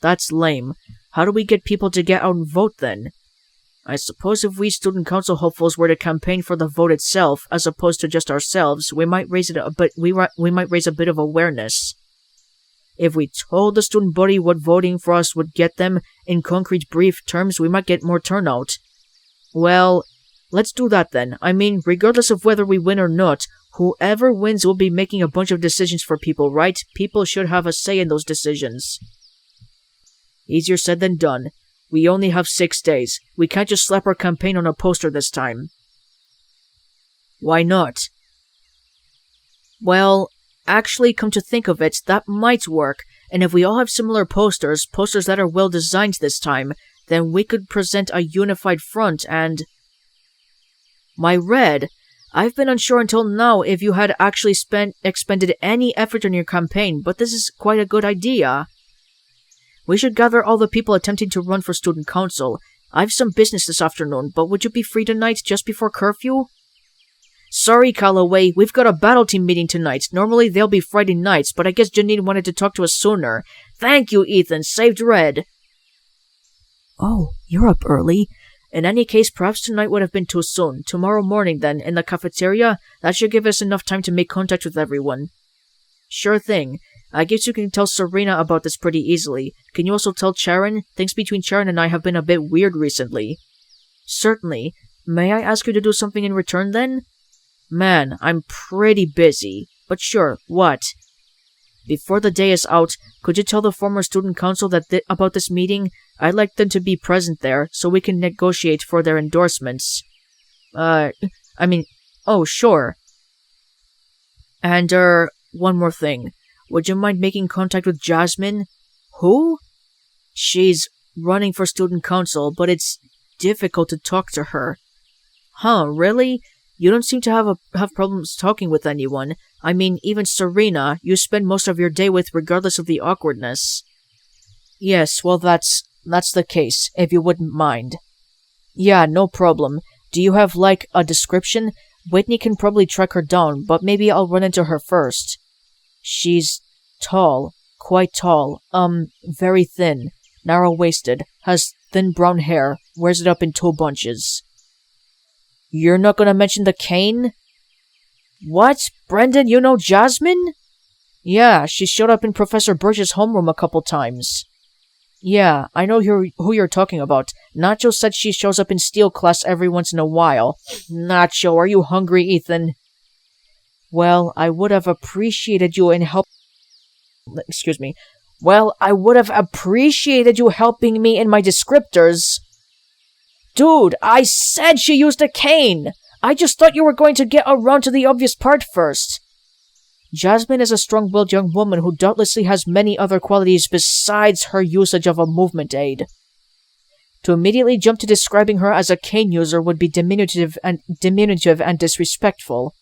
That's lame. How do we get people to get out and vote then? I suppose if we student council hopefuls were to campaign for the vote itself, as opposed to just ourselves, we might raise a bit of awareness. If we told the student body what voting for us would get them, in concrete brief terms, we might get more turnout. Well, let's do that then. I mean, regardless of whether we win or not, whoever wins will be making a bunch of decisions for people, right? People should have a say in those decisions. Easier said than done. We only have 6 days. We can't just slap our campaign on a poster this time. Why not? Well, actually, come to think of it, that might work. And if we all have similar posters that are well designed this time, then we could present a unified front and... My Red, I've been unsure until now if you had actually expended any effort on your campaign, but this is quite a good idea. We should gather all the people attempting to run for student council. I have some business this afternoon, but would you be free tonight just before curfew? Sorry, Calloway, we've got a battle team meeting tonight. Normally they'll be Friday nights, but I guess Janine wanted to talk to us sooner. Thank you, Ethan. Saved Red. Oh, you're up early. In any case, perhaps tonight would have been too soon. Tomorrow morning, then, in the cafeteria, that should give us enough time to make contact with everyone. Sure thing. I guess you can tell Sabrina about this pretty easily. Can you also tell Charon? Things between Charon and I have been a bit weird recently. Certainly. May I ask you to do something in return, then? Man, I'm pretty busy. But sure, what? Before the day is out, could you tell the former student council about this meeting? I'd like them to be present there, so we can negotiate for their endorsements. Oh, sure. And, one more thing. Would you mind making contact with Jasmine? Who? She's running for student council, but it's difficult to talk to her. Huh, really? You don't seem to have problems talking with anyone. I mean, even Serena, you spend most of your day with regardless of the awkwardness. Yes, well that's the case, if you wouldn't mind. Yeah, no problem. Do you have, like, a description? Whitney can probably track her down, but maybe I'll run into her first. She's tall, quite tall, very thin, narrow-waisted, has thin brown hair, wears it up in 2 bunches. You're not gonna mention the cane? What? Brendan, you know Jasmine? Yeah, she showed up in Professor Birch's homeroom a couple times. Yeah, I know who you're talking about. Nacho said she shows up in steel class every once in a while. Nacho, are you hungry, Ethan? Well, I would have appreciated you in help... Excuse me. Well, I would have appreciated you helping me in my descriptors. Dude, I said she used a cane! I just thought you were going to get around to the obvious part first. Jasmine is a strong-willed young woman who doubtlessly has many other qualities besides her usage of a movement aid. To immediately jump to describing her as a cane user would be diminutive and disrespectful.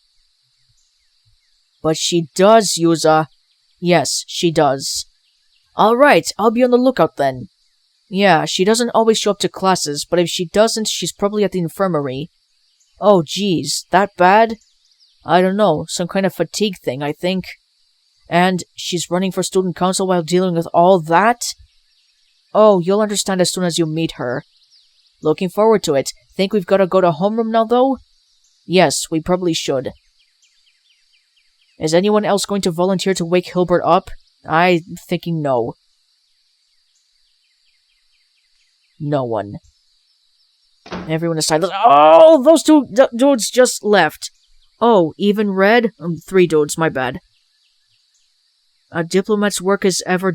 But she does use a... Yes, she does. Alright, I'll be on the lookout then. Yeah, she doesn't always show up to classes, but if she doesn't, she's probably at the infirmary. Oh, geez, that bad? I don't know, some kind of fatigue thing, I think. And she's running for student council while dealing with all that? Oh, you'll understand as soon as you meet her. Looking forward to it. Think we've got to go to homeroom now, though? Yes, we probably should. Is anyone else going to volunteer to wake Hilbert up? I'm thinking no. No one. Everyone is silent. Oh, those 2 dudes just left. Oh, even Red? 3 dudes, my bad. A diplomat's work is ever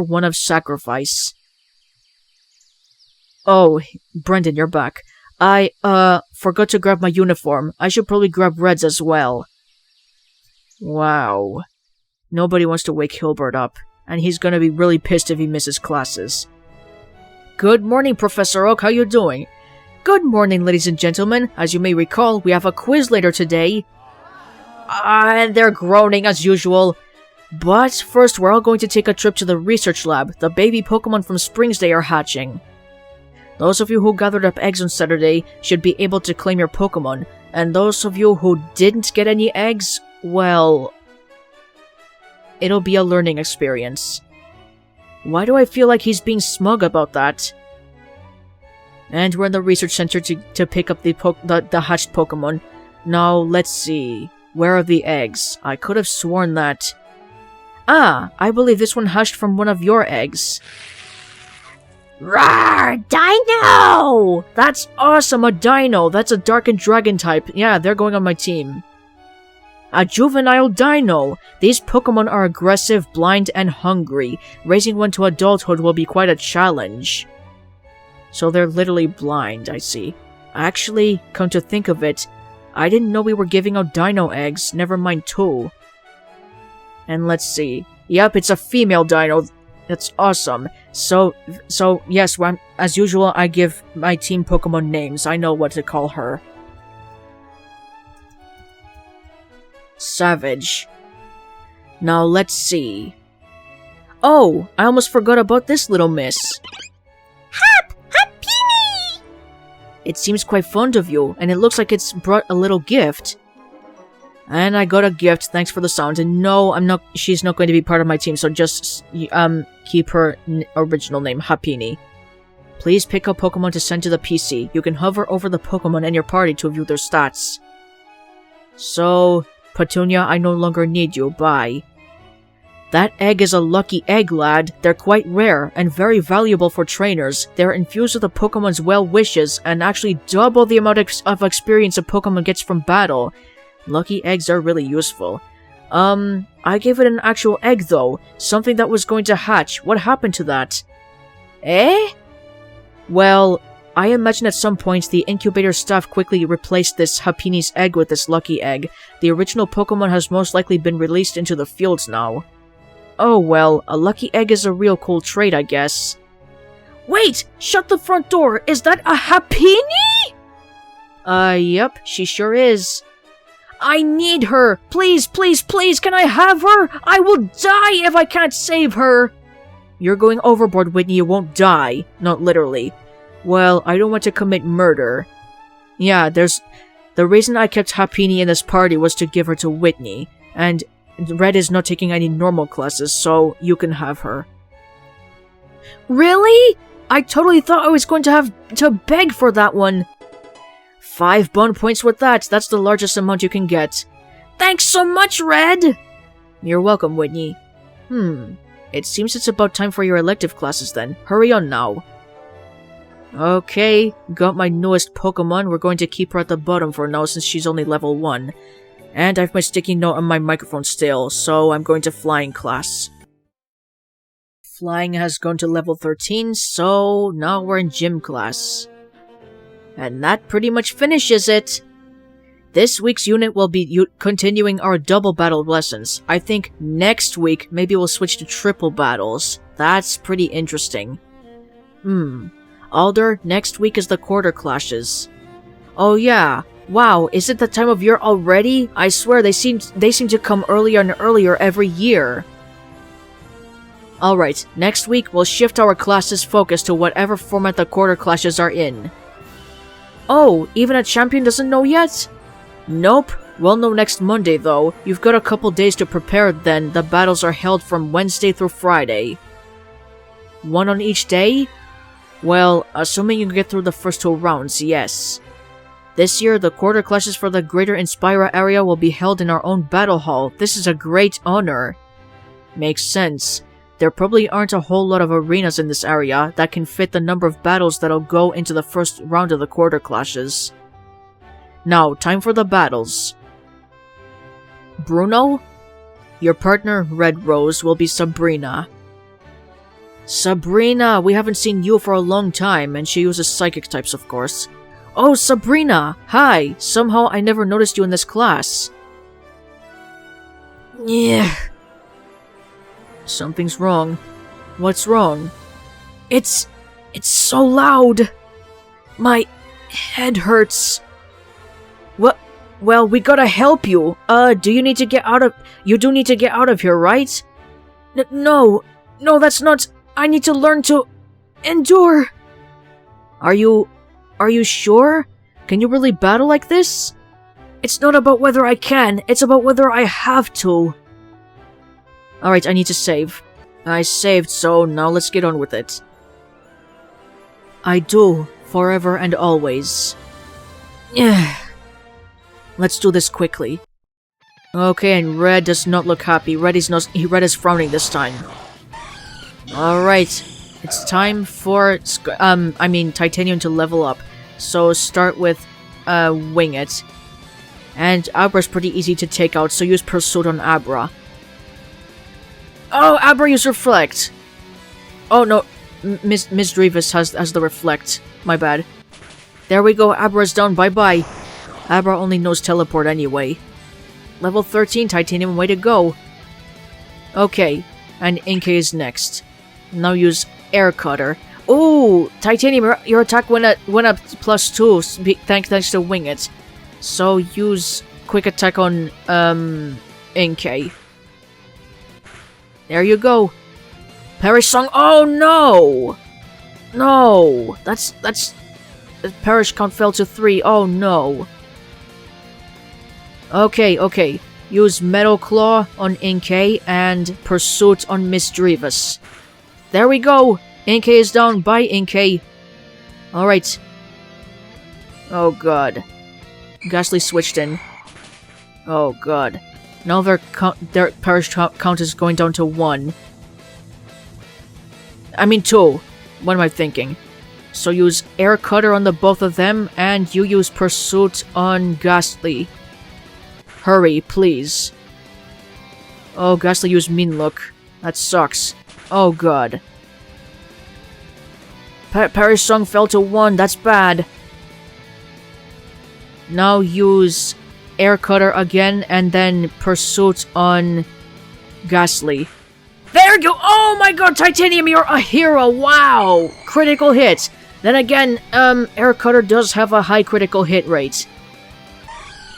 one of sacrifice. Oh, Brendan, you're back. I, forgot to grab my uniform. I should probably grab Red's as well. Wow. Nobody wants to wake Hilbert up, and he's gonna be really pissed if he misses classes. Good morning, Professor Oak. How you doing? Good morning, ladies and gentlemen. As you may recall, we have a quiz later today. And they're groaning as usual. But first, we're all going to take a trip to the research lab. The baby Pokémon from Springs Day are hatching. Those of you who gathered up eggs on Saturday should be able to claim your Pokémon. And those of you who didn't get any eggs, well... it'll be a learning experience. Why do I feel like he's being smug about that? And we're in the research center to pick up the hatched Pokémon. Now, let's see. Where are the eggs? I could have sworn that... Ah, I believe this one hatched from one of your eggs. Rawr! Dino! That's awesome, a dino! That's a dark and dragon type. Yeah, they're going on my team. A juvenile dino! These Pokemon are aggressive, blind, and hungry. Raising one to adulthood will be quite a challenge. So they're literally blind, I see. Actually, come to think of it, I didn't know we were giving out dino eggs, never mind two. And let's see. Yep, it's a female dino. That's awesome. So yes, as usual, I give my team Pokemon names. I know what to call her. Savage. Now let's see. Oh, I almost forgot about this little miss. Happy! It seems quite fond of you, and it looks like it's brought a little gift. And I got a gift, thanks for the sound. And no, she's not going to be part of my team, so just, keep her original name, Happini. Please pick a Pokemon to send to the PC. You can hover over the Pokemon in your party to view their stats. So, Petunia, I no longer need you, bye. That egg is a lucky egg, lad. They're quite rare, and very valuable for trainers. They're infused with the Pokemon's well wishes, and actually double the amount of experience a Pokemon gets from battle. Lucky eggs are really useful. I gave it an actual egg though. Something that was going to hatch. What happened to that? Eh? Well, I imagine at some point the incubator staff quickly replaced this Happini's egg with this lucky egg. The original Pokemon has most likely been released into the fields now. Oh well, a lucky egg is a real cool trait, I guess. Wait! Shut the front door! Is that a Happini? Yep, she sure is. I need her! Please, please, please, can I have her? I will die if I can't save her! You're going overboard, Whitney, you won't die. Not literally. Well, I don't want to commit murder. Yeah, the reason I kept Happini in this party was to give her to Whitney. And Red is not taking any normal classes, so you can have her. Really? I totally thought I was going to have to beg for that one. 5 bond points with that. That's the largest amount you can get. Thanks so much, Red! You're welcome, Whitney. It seems it's about time for your elective classes then. Hurry on now. Okay, got my newest Pokemon. We're going to keep her at the bottom for now since she's only level 1. And I have my sticky note on my microphone still, so I'm going to flying class. Flying has gone to level 13, so now we're in gym class. And that pretty much finishes it. This week's unit will be continuing our double battle lessons. I think next week maybe we'll switch to triple battles. That's pretty interesting. Alder, next week is the quarter clashes. Oh yeah. Wow, is it that time of year already? I swear they seem to come earlier and earlier every year. Alright, next week we'll shift our classes' focus to whatever format the quarter clashes are in. Oh, even a champion doesn't know yet? Nope. We'll know next Monday, though. You've got a couple days to prepare then. The battles are held from Wednesday through Friday. One on each day? Well, assuming you get through the first 2 rounds, yes. This year, the quarter clashes for the Greater Inspira area will be held in our own battle hall. This is a great honor. Makes sense. There probably aren't a whole lot of arenas in this area that can fit the number of battles that'll go into the first round of the quarter clashes. Now, time for the battles. Bruno? Your partner, Red Rose, will be Sabrina. Sabrina, we haven't seen you for a long time, and she uses psychic types, of course. Oh, Sabrina! Hi! Somehow I never noticed you in this class. Yeah. Something's wrong. What's wrong? It's so loud. My head hurts. What? Well, we gotta help you. Do you need to get out of... You do need to get out of here, right? No, that's not... I need to learn to... endure. Are you sure? Can you really battle like this? It's not about whether I can, it's about whether I have to. Alright, I need to save. I saved, so now let's get on with it. I do, forever and always. Let's do this quickly. Okay, and Red does not look happy. Red is frowning this time. Alright, it's time for, Titanium to level up. So start with, Wing It. And Abra's pretty easy to take out, so use Pursuit on Abra. Oh, Abra use Reflect! Oh no, Miss Drevis has the Reflect. My bad. There we go, Abra's down, bye-bye. Abra only knows Teleport anyway. Level 13, Titanium, way to go. Okay, and Inkay is next. Now use Air Cutter. Ooh, Titanium, your attack went up +2, thanks to Wing It. So use Quick Attack on, Inkay. There you go. Perish Song, oh no! No! That's... Perish count fell to 3, oh no. Okay. Use Metal Claw on Inkay and Pursuit on Miss Drevis. There we go! Inkay is down, bye Inkay. Alright. Oh god. Ghastly switched in. Oh god. Now their Perish count is going down to 1. I mean 2. What am I thinking? So use Air Cutter on the both of them, and you use Pursuit on Ghastly. Hurry, please. Oh, Ghastly used Mean Look. That sucks. Oh god. Perish Song fell to 1, that's bad. Now use Air Cutter again, and then Pursuit on Ghastly. There you go! Oh my god, Titanium, you're a hero! Wow! Critical hit! Then again, Air Cutter does have a high critical hit rate.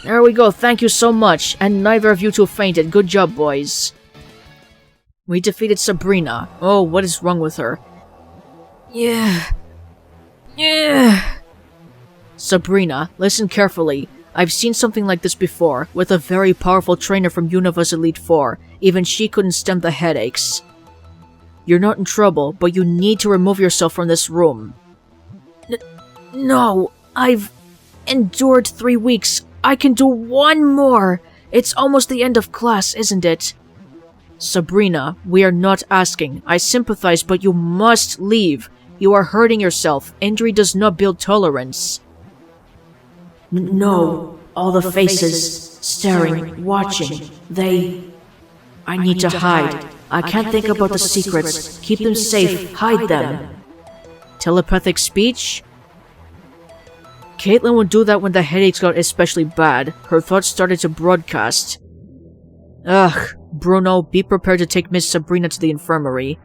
There we go, thank you so much, and neither of you two fainted. Good job, boys. We defeated Sabrina. Oh, what is wrong with her? Yeah. Sabrina, listen carefully. I've seen something like this before, with a very powerful trainer from Universe Elite 4. Even she couldn't stem the headaches. You're not in trouble, but you need to remove yourself from this room. No, I've endured 3 weeks. I can do 1 more. It's almost the end of class, isn't it? Sabrina, we are not asking. I sympathize, but you must leave. You are hurting yourself. Injury does not build tolerance. No, all the faces, staring, watching, I need to hide. I can't think about the secrets. Keep them safe, hide them. Telepathic speech? Caitlin would do that when the headaches got especially bad. Her thoughts started to broadcast. Ugh, Bruno, be prepared to take Miss Sabrina to the infirmary.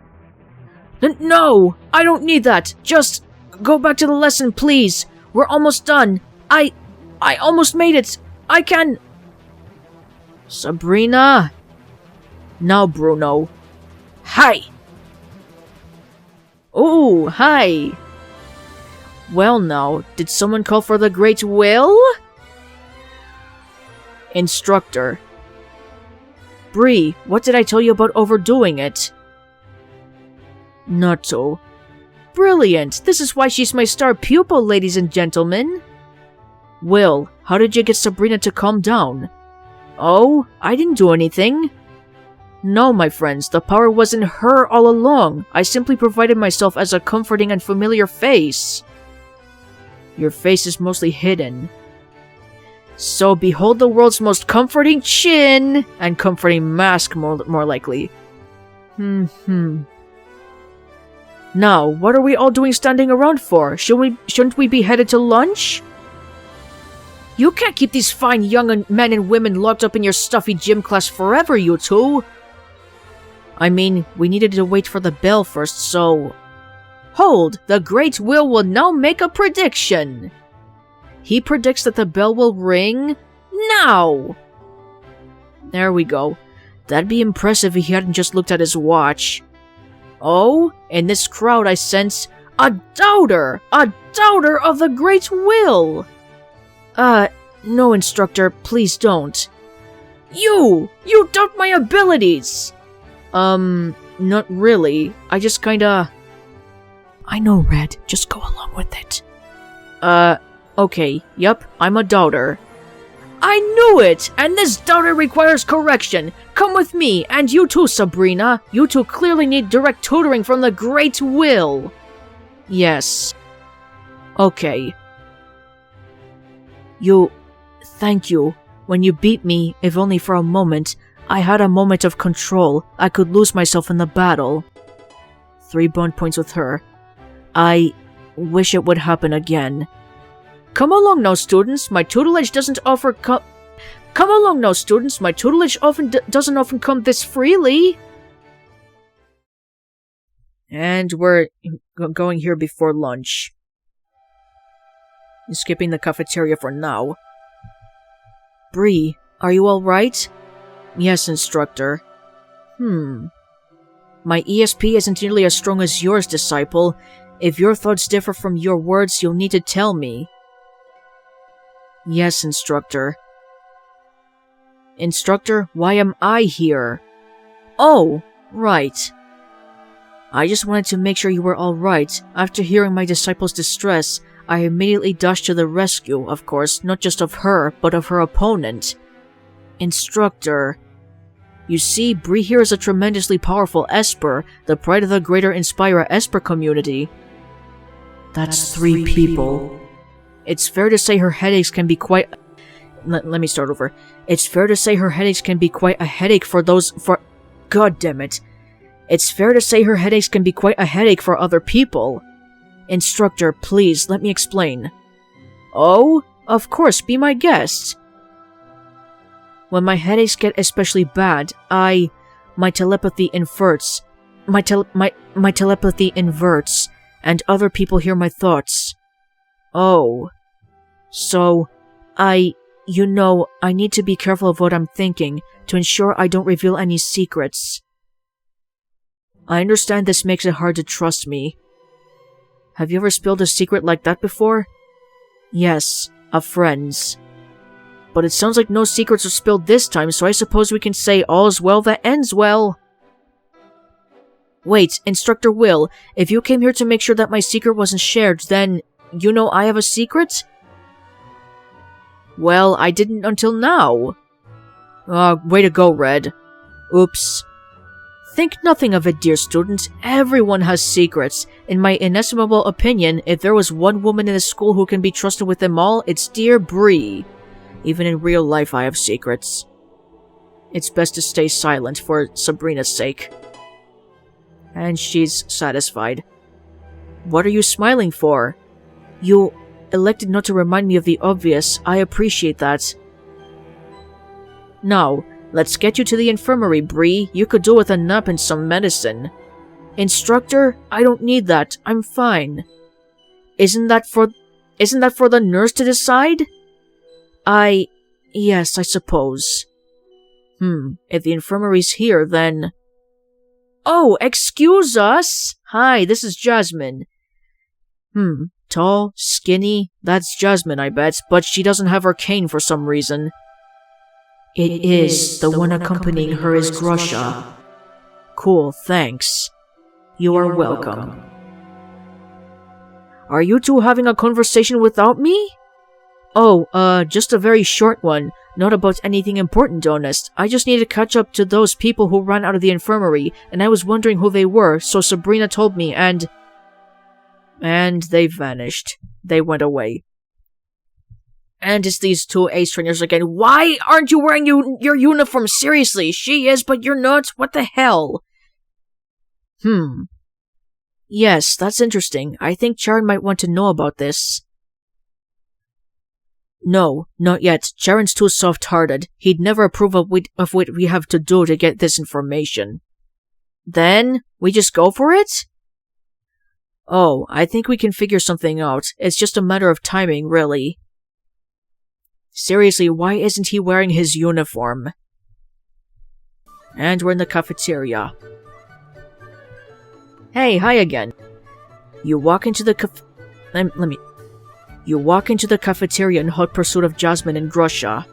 No! I don't need that! Just go back to the lesson, please! We're almost done! I almost made it! I can... Sabrina? Now, Bruno. Hi! Ooh, hi! Well now, did someone call for the Great Will? Instructor. Bree, what did I tell you about overdoing it? Not so. Brilliant! This is why she's my star pupil, ladies and gentlemen! Will, how did you get Sabrina to calm down? Oh, I didn't do anything. No, my friends, the power was in her all along. I simply provided myself as a comforting and familiar face. Your face is mostly hidden. So behold the world's most comforting chin! And comforting mask, more likely. Now, what are we all doing standing around for? Shouldn't we be headed to lunch? You can't keep these fine young men and women locked up in your stuffy gym class forever, you two! I mean, we needed to wait for the bell first, so... Hold! The Great Will now make a prediction! He predicts that the bell will ring... now! There we go. That'd be impressive if he hadn't just looked at his watch. Oh, in this crowd I sense... a doubter! A doubter of the Great Will! No, instructor, please don't. You doubt my abilities! Not really. I just kinda... I know, Red. Just go along with it. Okay. Yep, I'm a doubter. I knew it! And this doubter requires correction. Come with me, and you too, Sabrina. You two clearly need direct tutoring from the Great Will. Yes. Okay. Thank you. When you beat me, if only for a moment, I had a moment of control. I could lose myself in the battle. 3 bone points with her. I wish it would happen again. Come along now, students. My tutelage doesn't offer Come along now, students. My tutelage doesn't often come this freely. And we're going here before lunch. Skipping the cafeteria for now. Bree, are you alright? Yes, instructor. My ESP isn't nearly as strong as yours, disciple. If your thoughts differ from your words, you'll need to tell me. Yes, instructor. Instructor, why am I here? Oh, right. I just wanted to make sure you were alright. After hearing my disciple's distress, I immediately dashed to the rescue, of course, not just of her, but of her opponent. Instructor. You see, Bree here is a tremendously powerful Esper, the pride of the greater Inspira Esper community. That's 3 people. It's fair to say her headaches can be quite... Let me start over. It's fair to say her headaches can be quite a headache for those... God damn it. It's fair to say her headaches can be quite a headache for other people. Instructor, please, let me explain. Oh? Of course, be my guest. When my headaches get especially bad, my telepathy inverts. My telepathy inverts, and other people hear my thoughts. Oh. So, I need to be careful of what I'm thinking, to ensure I don't reveal any secrets. I understand this makes it hard to trust me. Have you ever spilled a secret like that before? Yes, a friend's. But it sounds like no secrets are spilled this time, so I suppose we can say all's well that ends well. Wait, Instructor Will, if you came here to make sure that my secret wasn't shared, then you know I have a secret? Well, I didn't until now. Way to go, Red. Oops. Think nothing of it, dear student. Everyone has secrets. In my inestimable opinion, if there was one woman in the school who can be trusted with them all, it's dear Bree. Even in real life, I have secrets. It's best to stay silent for Sabrina's sake. And she's satisfied. What are you smiling for? You elected not to remind me of the obvious. I appreciate that. Now, let's get you to the infirmary, Bree. You could do with a nap and some medicine. Instructor, I don't need that. I'm fine. Isn't that for the nurse to decide? Yes, I suppose. If the infirmary's here, then... Oh, excuse us! Hi, this is Jasmine. Tall, skinny, that's Jasmine, I bet, but she doesn't have her cane for some reason. It is. The one accompanying her is Grusha. Cool, thanks. You are welcome. Are you two having a conversation without me? Oh, just a very short one. Not about anything important, honest. I just need to catch up to those people who ran out of the infirmary, and I was wondering who they were, so Sabrina told me, and they vanished. They went away. And it's these 2 ace trainers again. Why aren't you wearing your uniform? Seriously, she is, but you're not? What the hell? Yes, that's interesting. I think Charon might want to know about this. No, not yet. Charon's too soft-hearted. He'd never approve of what we have to do to get this information. Then, we just go for it? Oh, I think we can figure something out. It's just a matter of timing, really. Seriously, why isn't he wearing his uniform? And we're in the cafeteria. Hey, hi again. You walk into the You walk into the cafeteria in hot pursuit of Jasmine and Grusha.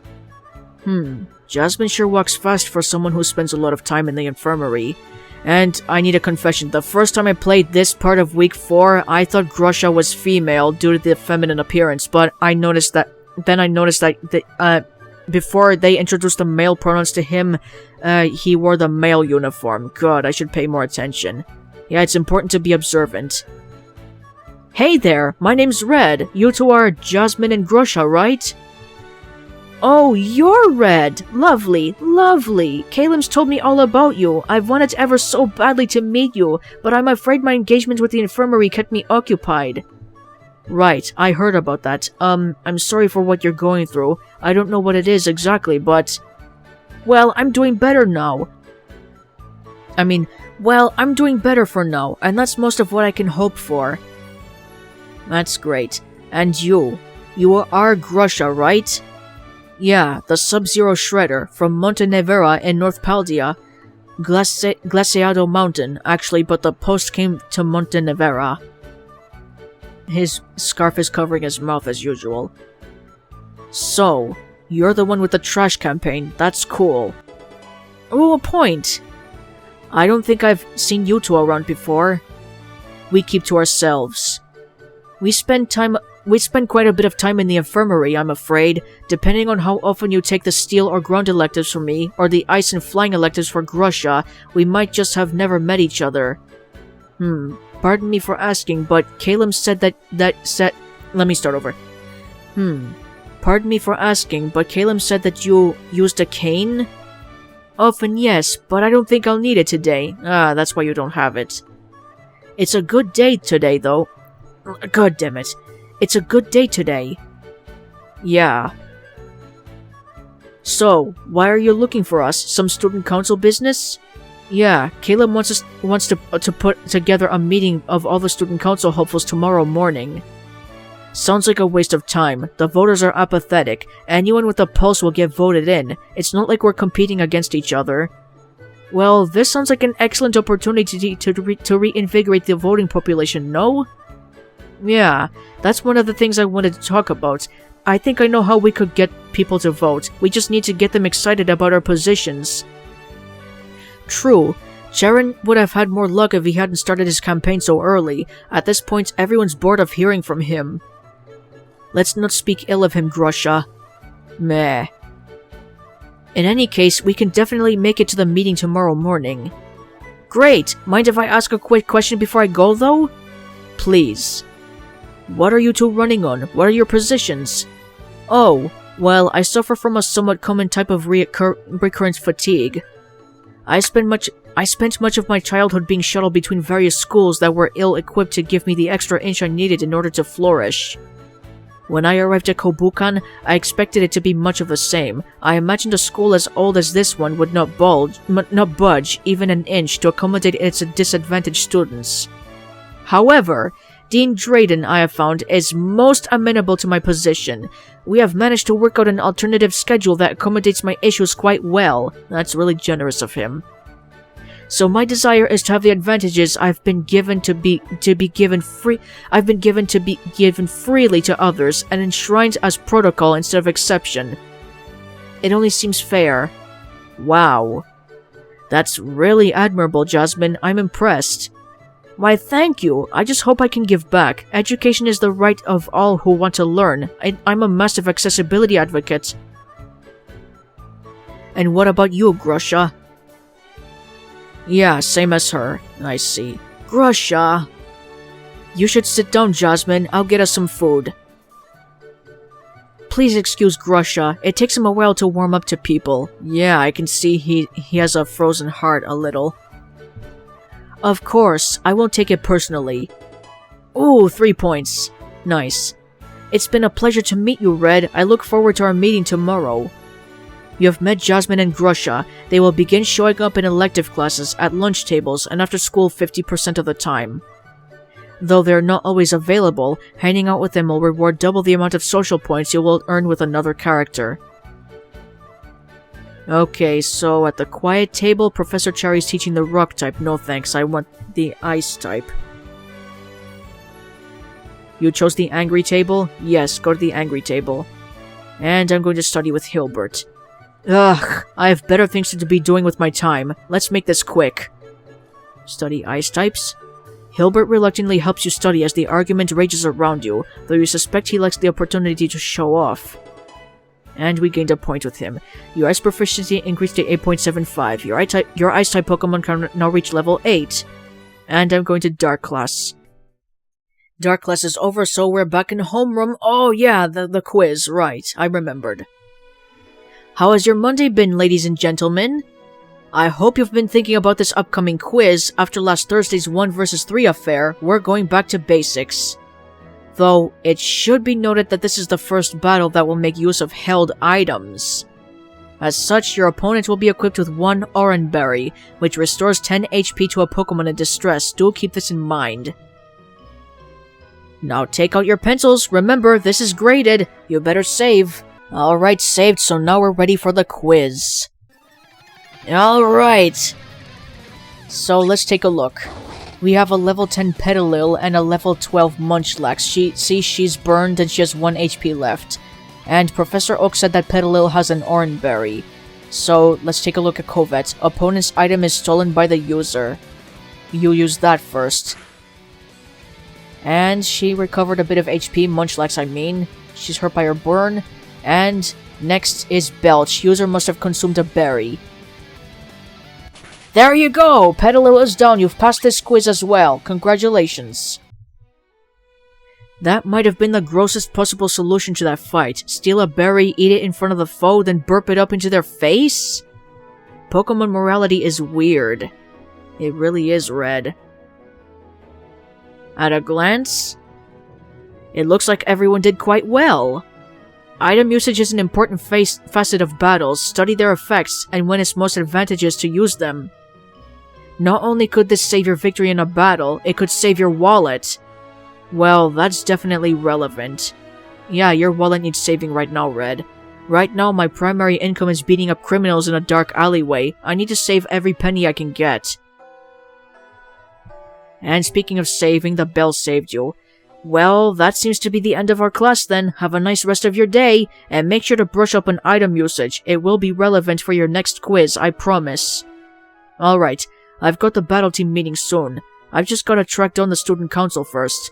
Jasmine sure walks fast for someone who spends a lot of time in the infirmary. And I need a confession, the first time I played this part of week 4, I thought Grusha was female due to the feminine appearance, but I noticed that before they introduced the male pronouns to him, he wore the male uniform. God, I should pay more attention. Yeah, it's important to be observant. Hey there, my name's Red. You two are Jasmine and Grusha, right? Oh, you're Red! Lovely, lovely! Calem's told me all about you. I've wanted ever so badly to meet you, but I'm afraid my engagement with the infirmary kept me occupied. Right, I heard about that. I'm sorry for what you're going through. I don't know what it is exactly, but... Well, I'm doing better now. I'm doing better for now, and that's most of what I can hope for. That's great. And you are Grusha, right? Yeah, the Sub-Zero Shredder from Monte Nevera in North Paldea. Glaciado Mountain, actually, but the post came to Monte Nevera. His scarf is covering his mouth as usual. So, you're the one with the trash campaign. That's cool. Oh, a point. I don't think I've seen you two around before. We keep to ourselves. We spend quite a bit of time in the infirmary, I'm afraid. Depending on how often you take the steel or ground electives for me, or the ice and flying electives for Grusha, we might just have never met each other. Pardon me for asking, but Caleb said Let me start over. Pardon me for asking, but Caleb said that you used a cane? Often, yes, but I don't think I'll need it today. That's why you don't have it. It's a good day today, though. God damn it. It's a good day today. Yeah. So, why are you looking for us? Some student council business? Yeah, Caleb wants to put together a meeting of all the student council hopefuls tomorrow morning. Sounds like a waste of time. The voters are apathetic. Anyone with a pulse will get voted in. It's not like we're competing against each other. Well, this sounds like an excellent opportunity to reinvigorate the voting population, no? Yeah, that's one of the things I wanted to talk about. I think I know how we could get people to vote. We just need to get them excited about our positions. True. Sharon would have had more luck if he hadn't started his campaign so early. At this point, everyone's bored of hearing from him. Let's not speak ill of him, Grusha. Meh. In any case, we can definitely make it to the meeting tomorrow morning. Great! Mind if I ask a quick question before I go, though? Please. What are you two running on? What are your positions? Oh, well, I suffer from a somewhat common type of recurrent fatigue. I spent much of my childhood being shuttled between various schools that were ill-equipped to give me the extra inch I needed in order to flourish. When I arrived at Kobukan, I expected it to be much of the same. I imagined a school as old as this one would not budge even an inch to accommodate its disadvantaged students. However, Dean Drayden, I have found, is most amenable to my position. We have managed to work out an alternative schedule that accommodates my issues quite well. That's really generous of him. So my desire is to have the advantages I've been given to be given freely to others and enshrined as protocol instead of exception. It only seems fair. Wow. That's really admirable, Jasmine. I'm impressed. Why, thank you. I just hope I can give back. Education is the right of all who want to learn. I'm a massive accessibility advocate. And what about you, Grusha? Yeah, same as her. I see. Grusha! You should sit down, Jasmine. I'll get us some food. Please excuse Grusha. It takes him a while to warm up to people. Yeah, I can see he has a frozen heart a little. Of course, I won't take it personally. Ooh, 3 points. Nice. It's been a pleasure to meet you, Red. I look forward to our meeting tomorrow. You have met Jasmine and Grusha. They will begin showing up in elective classes, at lunch tables, and after school 50% of the time. Though they're not always available, hanging out with them will reward double the amount of social points you will earn with another character. Okay, so at the quiet table, Professor Cherry's teaching the rock type. No thanks, I want the ice type. You chose the angry table? Yes, go to the angry table. And I'm going to study with Hilbert. Ugh, I have better things to be doing with my time. Let's make this quick. Study ice types? Hilbert reluctantly helps you study as the argument rages around you, though you suspect he likes the opportunity to show off. And we gained a point with him. Your ice proficiency increased to 8.75. Your ice type Pokemon can now reach level 8. And I'm going to Dark Class. Dark Class is over, so we're back in Homeroom. Oh yeah, the quiz, right, I remembered. How has your Monday been, ladies and gentlemen? I hope you've been thinking about this upcoming quiz. After last Thursday's 1 vs 3 affair, we're going back to basics. Though, it should be noted that this is the first battle that will make use of held items. As such, your opponent will be equipped with 1 Orange Berry, which restores 10 HP to a Pokemon in distress. Do keep this in mind. Now take out your pencils. Remember, this is graded. You better save. Alright, saved, so now we're ready for the quiz. Alright. So let's take a look. We have a level 10 Petalil and a level 12 Munchlax. She's burned and she has 1 HP left. And Professor Oak said that Petalil has an Orange Berry. So let's take a look at Covet. Opponent's item is stolen by the user. You use that first. And she recovered a bit of HP, Munchlax I mean. She's hurt by her burn. And next is Belch. User must have consumed a berry. There you go! Petalil is down. You've passed this quiz as well. Congratulations. That might have been the grossest possible solution to that fight. Steal a berry, eat it in front of the foe, then burp it up into their face? Pokemon morality is weird. It really is, Red. At a glance, it looks like everyone did quite well. Item usage is an important facet of battles. Study their effects and when it's most advantageous to use them. Not only could this save your victory in a battle, it could save your wallet. Well, that's definitely relevant. Yeah, your wallet needs saving right now, Red. Right now, my primary income is beating up criminals in a dark alleyway. I need to save every penny I can get. And speaking of saving, the bell saved you. Well, that seems to be the end of our class then. Have a nice rest of your day, and make sure to brush up on item usage. It will be relevant for your next quiz, I promise. Alright, I've got the battle team meeting soon. I've just gotta track down the student council first.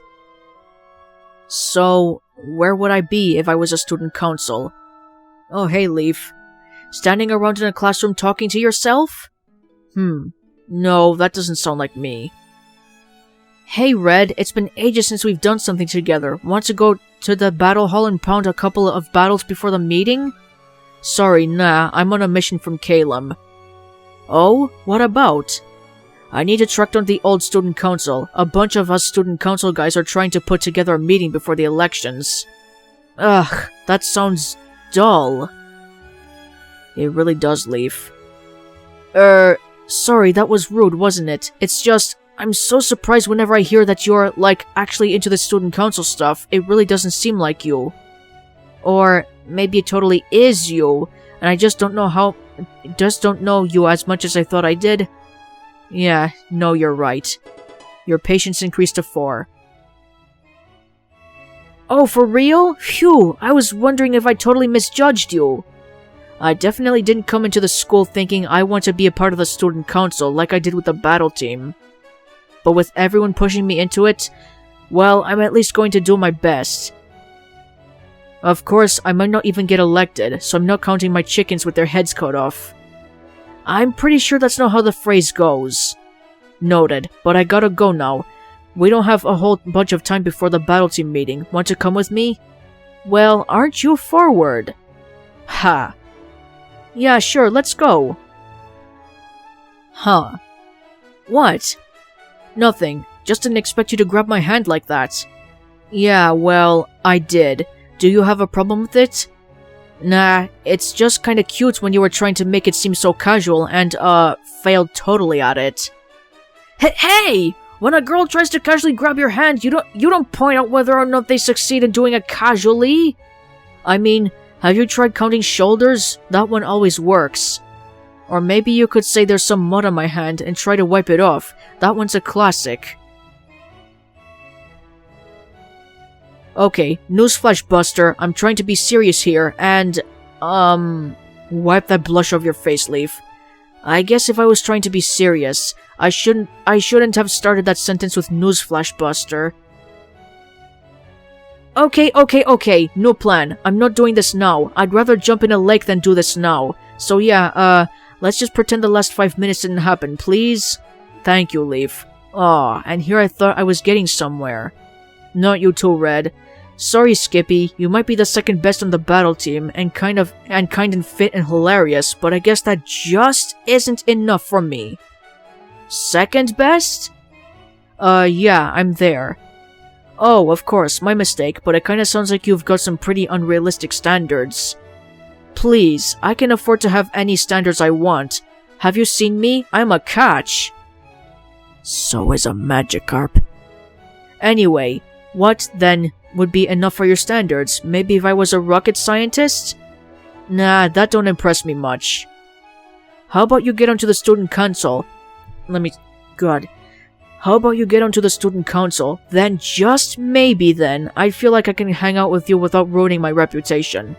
So, where would I be if I was a student council? Oh, hey, Leaf. Standing around in a classroom talking to yourself? No, that doesn't sound like me. Hey, Red, it's been ages since we've done something together. Want to go to the battle hall and pound a couple of battles before the meeting? Sorry, nah, I'm on a mission from Calum. Oh, what about? I need to track down the old student council. A bunch of us student council guys are trying to put together a meeting before the elections. Ugh, that sounds dull. It really does, Leaf. Sorry, that was rude, wasn't it? It's just, I'm so surprised whenever I hear that you're, like, actually into the student council stuff. It really doesn't seem like you. Or maybe it totally is you, and I just don't know you as much as I thought I did. Yeah, no, you're right. Your patience increased to 4. Oh, for real? Phew, I was wondering if I totally misjudged you. I definitely didn't come into the school thinking I want to be a part of the student council like I did with the battle team. But with everyone pushing me into it, well, I'm at least going to do my best. Of course, I might not even get elected, so I'm not counting my chickens with their heads cut off. I'm pretty sure that's not how the phrase goes. Noted, but I gotta go now. We don't have a whole bunch of time before the battle team meeting. Want to come with me? Well, aren't you forward? Ha. Yeah, sure, let's go. Huh. What? Nothing. Just didn't expect you to grab my hand like that. Yeah, well, I did. Do you have a problem with it? Nah, it's just kinda cute when you were trying to make it seem so casual and, failed totally at it. Hey! When a girl tries to casually grab your hand, you don't point out whether or not they succeed in doing it casually. I mean, have you tried counting shoulders? That one always works. Or maybe you could say there's some mud on my hand and try to wipe it off. That one's a classic. Okay, newsflash Buster, I'm trying to be serious here, and, wipe that blush off your face, Leaf. I guess if I was trying to be serious, I shouldn't have started that sentence with newsflash Buster. Okay, no plan. I'm not doing this now. I'd rather jump in a lake than do this now. So yeah, let's just pretend the last 5 minutes didn't happen, please? Thank you, Leaf. Aw, and here I thought I was getting somewhere. Not you too, Red. Sorry, Skippy, you might be the second best on the battle team and kind and fit and hilarious, but I guess that just isn't enough for me. Second best? Yeah, I'm there. Oh, of course, my mistake, but it kinda sounds like you've got some pretty unrealistic standards. Please, I can afford to have any standards I want. Have you seen me? I'm a catch. So is a Magikarp. Anyway, what, then, would be enough for your standards? Maybe if I was a rocket scientist? Nah, that don't impress me much. How about you get onto the student council? How about you get onto the student council? Then, just maybe then, I feel like I can hang out with you without ruining my reputation.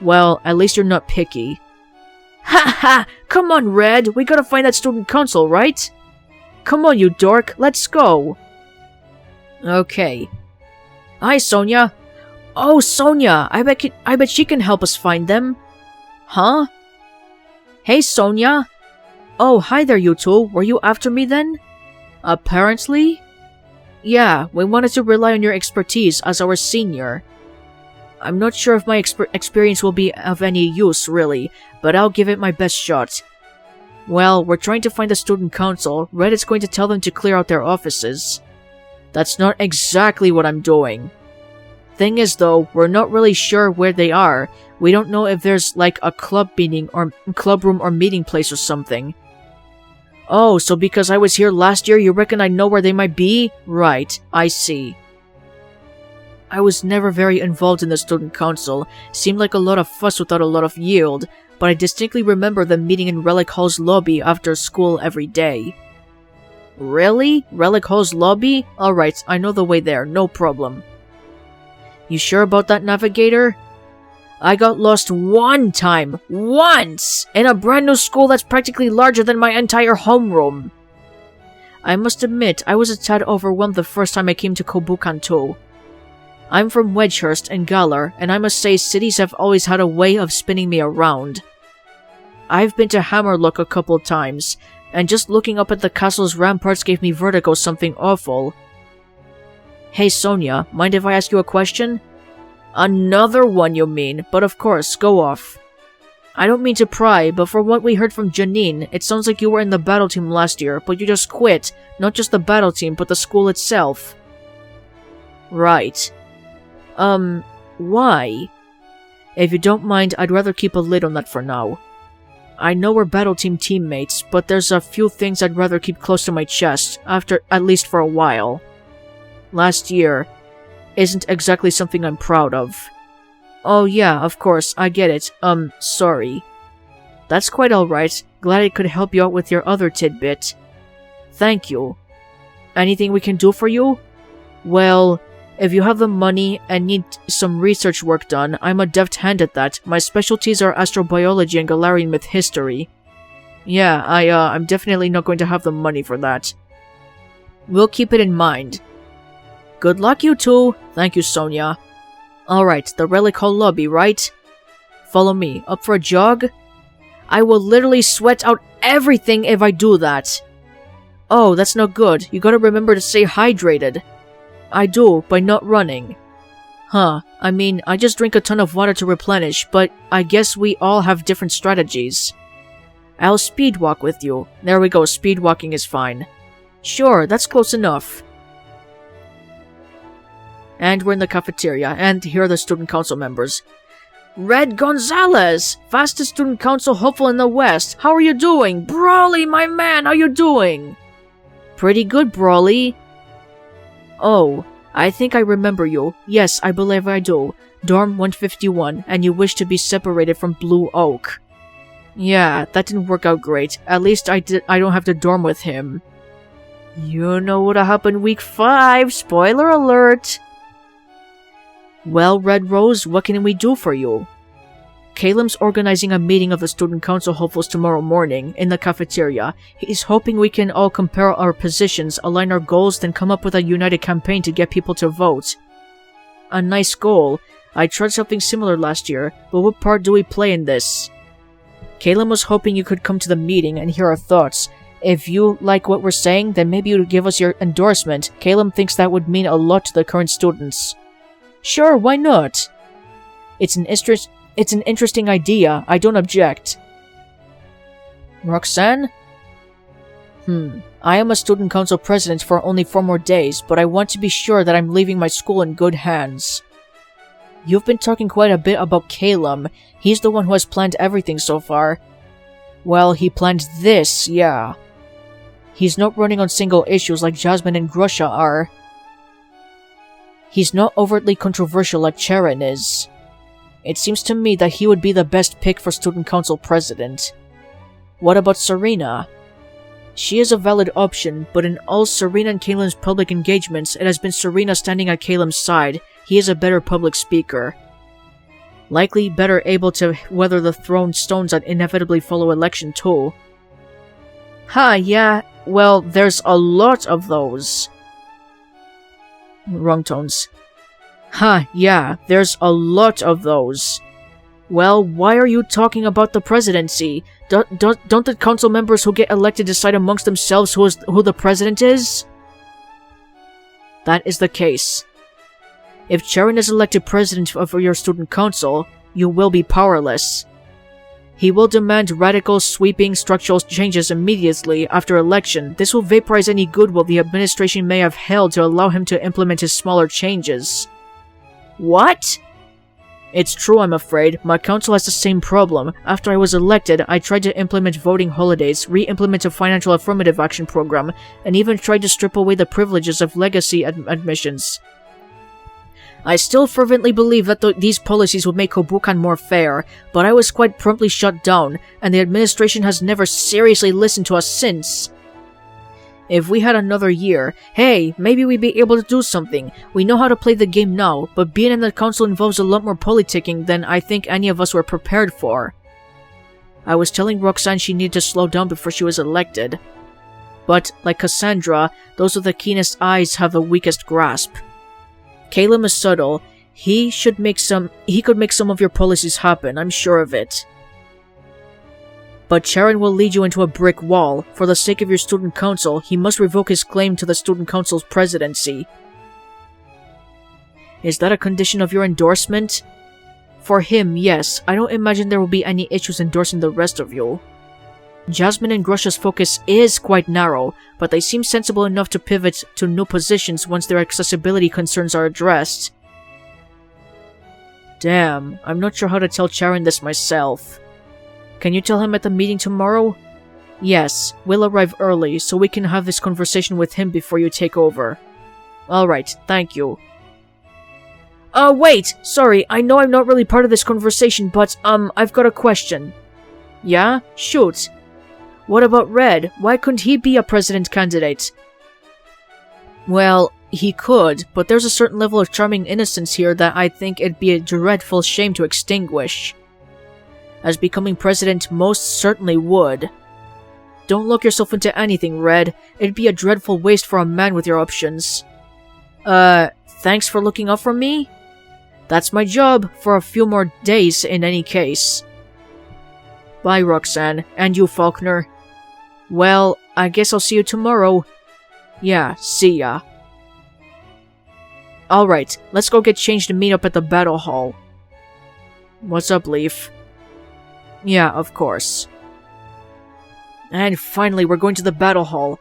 Well, at least you're not picky. Ha ha! Come on, Red! We gotta find that student council, right? Come on, you dork, let's go! Okay. Hi, Sonia. Oh, Sonia! I bet she can help us find them. Huh? Hey, Sonia! Oh, hi there, you two. Were you after me then? Apparently? Yeah, we wanted to rely on your expertise as our senior. I'm not sure if my experience will be of any use, really, but I'll give it my best shot. Well, we're trying to find the student council. Red is going to tell them to clear out their offices. That's not exactly what I'm doing. Thing is, though, we're not really sure where they are. We don't know if there's, like, a club meeting or club room or meeting place or something. Oh, so because I was here last year, you reckon I know where they might be? Right, I see. I was never very involved in the student council. Seemed like a lot of fuss without a lot of yield, but I distinctly remember them meeting in Relic Hall's lobby after school every day. Really? Relic Hall's lobby? Alright, I know the way there, no problem. You sure about that, Navigator? I got lost one time, once, in a brand new school that's practically larger than my entire homeroom. I must admit, I was a tad overwhelmed the first time I came to Kobukanto. I'm from Wedgehurst and Galar, and I must say cities have always had a way of spinning me around. I've been to Hammerlock a couple times, and just looking up at the castle's ramparts gave me vertigo something awful. Hey Sonia, mind if I ask you a question? Another one, you mean, but of course, go off. I don't mean to pry, but from what we heard from Janine, it sounds like you were in the battle team last year, but you just quit. Not just the battle team, but the school itself. Right. Why? If you don't mind, I'd rather keep a lid on that for now. I know we're battle team teammates, but there's a few things I'd rather keep close to my chest, at least for a while. Last year isn't exactly something I'm proud of. Oh yeah, of course, I get it. Sorry. That's quite alright. Glad I could help you out with your other tidbit. Thank you. Anything we can do for you? Well, if you have the money and need some research work done, I'm a deft hand at that. My specialties are astrobiology and Galarian myth history. Yeah, I'm definitely not going to have the money for that. We'll keep it in mind. Good luck, you two. Thank you, Sonia. Alright, the Relic Hall lobby, right? Follow me. Up for a jog? I will literally sweat out everything if I do that. Oh, that's not good. You gotta remember to stay hydrated. I do, by not running. Huh, I mean, I just drink a ton of water to replenish, but I guess we all have different strategies. I'll speed walk with you. There we go, speed walking is fine. Sure, that's close enough. And we're in the cafeteria, and here are the student council members. Red Gonzalez! Fastest student council hopeful in the West. How are you doing? Brawly, my man, how you doing? Pretty good, Brawly. Oh, I think I remember you. Yes, I believe I do. Dorm 151, and you wish to be separated from Blue Oak. Yeah, that didn't work out great. At least I don't have to dorm with him. You know what'll happen week 5, spoiler alert! Well, Red Rose, what can we do for you? Caleb's organizing a meeting of the student council hopefuls tomorrow morning in the cafeteria. He's hoping we can all compare our positions, align our goals, then come up with a united campaign to get people to vote. A nice goal. I tried something similar last year, but what part do we play in this? Caleb was hoping you could come to the meeting and hear our thoughts. If you like what we're saying, then maybe you would give us your endorsement. Caleb thinks that would mean a lot to the current students. Sure, why not? It's an interesting idea. I don't object. Roxanne? I am a student council president for only 4 more days, but I want to be sure that I'm leaving my school in good hands. You've been talking quite a bit about Calum. He's the one who has planned everything so far. Well, he planned this, yeah. He's not running on single issues like Jasmine and Grusha are. He's not overtly controversial like Charon is. It seems to me that he would be the best pick for student council president. What about Sabrina? She is a valid option, but in all Sabrina and Calum's public engagements, it has been Sabrina standing at Calum's side. He is a better public speaker. Likely better able to weather the thrown stones that inevitably follow election too. Yeah, well, there's a lot of those. Wrong tones. Yeah, there's a lot of those. Well, why are you talking about the presidency? Don't the council members who get elected decide amongst themselves who the president is? That is the case. If Charon is elected president of your student council, you will be powerless. He will demand radical, sweeping structural changes immediately after election. This will vaporize any goodwill the administration may have held to allow him to implement his smaller changes. What? It's true, I'm afraid. My council has the same problem. After I was elected, I tried to implement voting holidays, re-implement a financial affirmative action program, and even tried to strip away the privileges of legacy admissions. I still fervently believe that these policies would make Hoboken more fair, but I was quite promptly shut down, and the administration has never seriously listened to us since. If we had another year, hey, maybe we'd be able to do something. We know how to play the game now, but being in the council involves a lot more politicking than I think any of us were prepared for. I was telling Roxanne she needed to slow down before she was elected. But, like Cassandra, those with the keenest eyes have the weakest grasp. Calum is subtle. He could make some of your policies happen, I'm sure of it. But Charon will lead you into a brick wall. For the sake of your student council, he must revoke his claim to the student council's presidency. Is that a condition of your endorsement? For him, yes. I don't imagine there will be any issues endorsing the rest of you. Jasmine and Grusha's focus is quite narrow, but they seem sensible enough to pivot to new positions once their accessibility concerns are addressed. Damn, I'm not sure how to tell Charon this myself. Can you tell him at the meeting tomorrow? Yes, we'll arrive early, so we can have this conversation with him before you take over. Alright, thank you. Wait! Sorry, I know I'm not really part of this conversation, but, I've got a question. Yeah? Shoot. What about Red? Why couldn't he be a president candidate? Well, he could, but there's a certain level of charming innocence here that I think it'd be a dreadful shame to extinguish. As becoming president most certainly would. Don't lock yourself into anything, Red. It'd be a dreadful waste for a man with your options. Thanks for looking out for me? That's my job, for a few more days in any case. Bye, Roxanne, and you, Falkner. Well, I guess I'll see you tomorrow. Yeah, see ya. Alright, let's go get changed and meet up at the battle hall. What's up, Leaf? Yeah, of course. And finally, we're going to the battle hall.